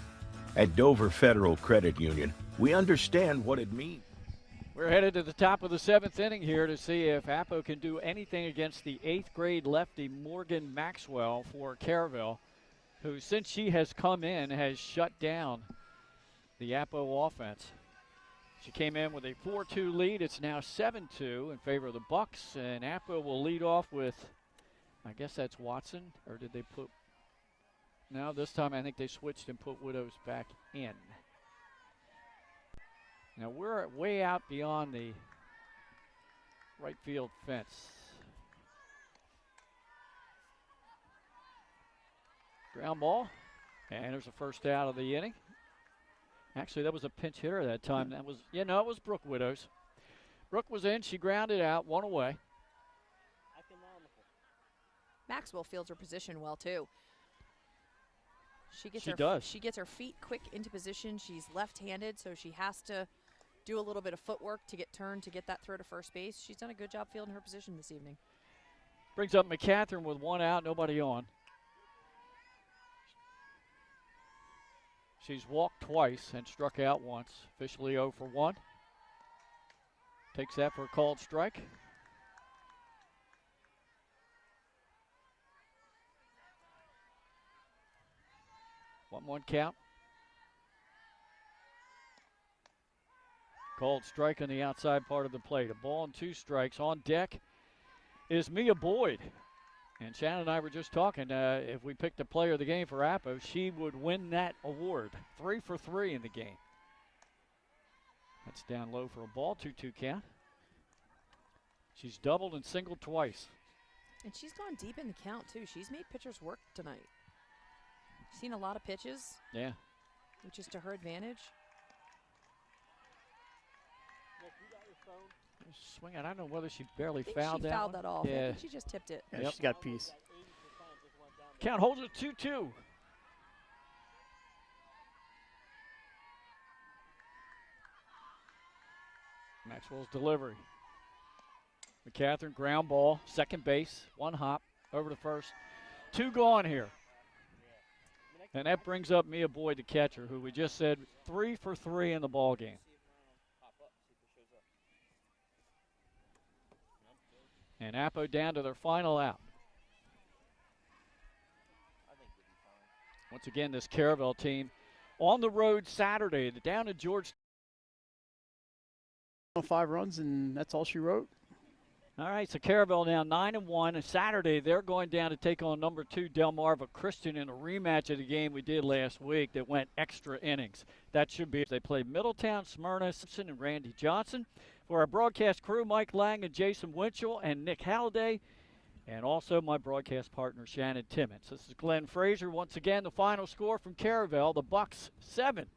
At Dover Federal Credit Union, we understand what it means. We're headed to the top of the 7th inning here to see if Appo can do anything against the 8th grade lefty Morgan Maxwell for Caravel. who, since she has come in, has shut down the Appo offense. She came in with a 4-2 lead. It's now 7-2 in favor of the Bucks, and Appo will lead off with, I guess that's Watson, or did they put, no, this time I think they switched and put Widows back in. Now we're way out beyond the right field fence. Ground ball, and there's a first out of the inning. Actually, that was a pinch hitter that time. That was, it was Brooke Widows. Brooke was in, she grounded out, one away. Maxwell fields her position well, too. She does. She gets her feet quick into position. She's left-handed, so she has to do a little bit of footwork to get turned to get that throw to first base. She's done a good job fielding her position this evening. Brings up McCatherine with one out, nobody on. She's walked twice and struck out once. Officially 0 for 1. Takes that for a called strike. One count. Called strike on the outside part of the plate. A ball and 2 strikes. On deck is Mia Boyd. And Shannon and I were just talking, if we picked a player of the game for Appo, she would win that award. 3 for 3 in the game. That's down low for a ball, 2-2 count. She's doubled and singled twice. And she's gone deep in the count, too. She's made pitchers work tonight. Seen a lot of pitches. Yeah. Which is to her advantage. Swing, I don't know whether she barely I think fouled she that fouled one. that off. Yeah. I think she just tipped it. Yeah, she's got peace. Count holds it 2-2. Maxwell's delivery. McCatherine ground ball, second base, 1 hop over to first. 2 gone here. And that brings up Mia Boyd, the catcher, who we just said 3 for 3 in the ball game. And Appo down to their final out. Once again, this Caravel team on the road Saturday, down to George. 5 runs, and that's all she wrote. All right, so Caravel now 9-1. And Saturday, they're going down to take on number 2 Delmarva Christian in a rematch of the game we did last week that went extra innings. That should be, they play Middletown, Smyrna, Simpson, and Randy Johnson. For our broadcast crew, Mike Lang and Jason Winchell and Nick Halliday, and also my broadcast partner, Shannon Timmons. This is Glenn Frazier. Once again, the final score from Caravel, the Bucks 7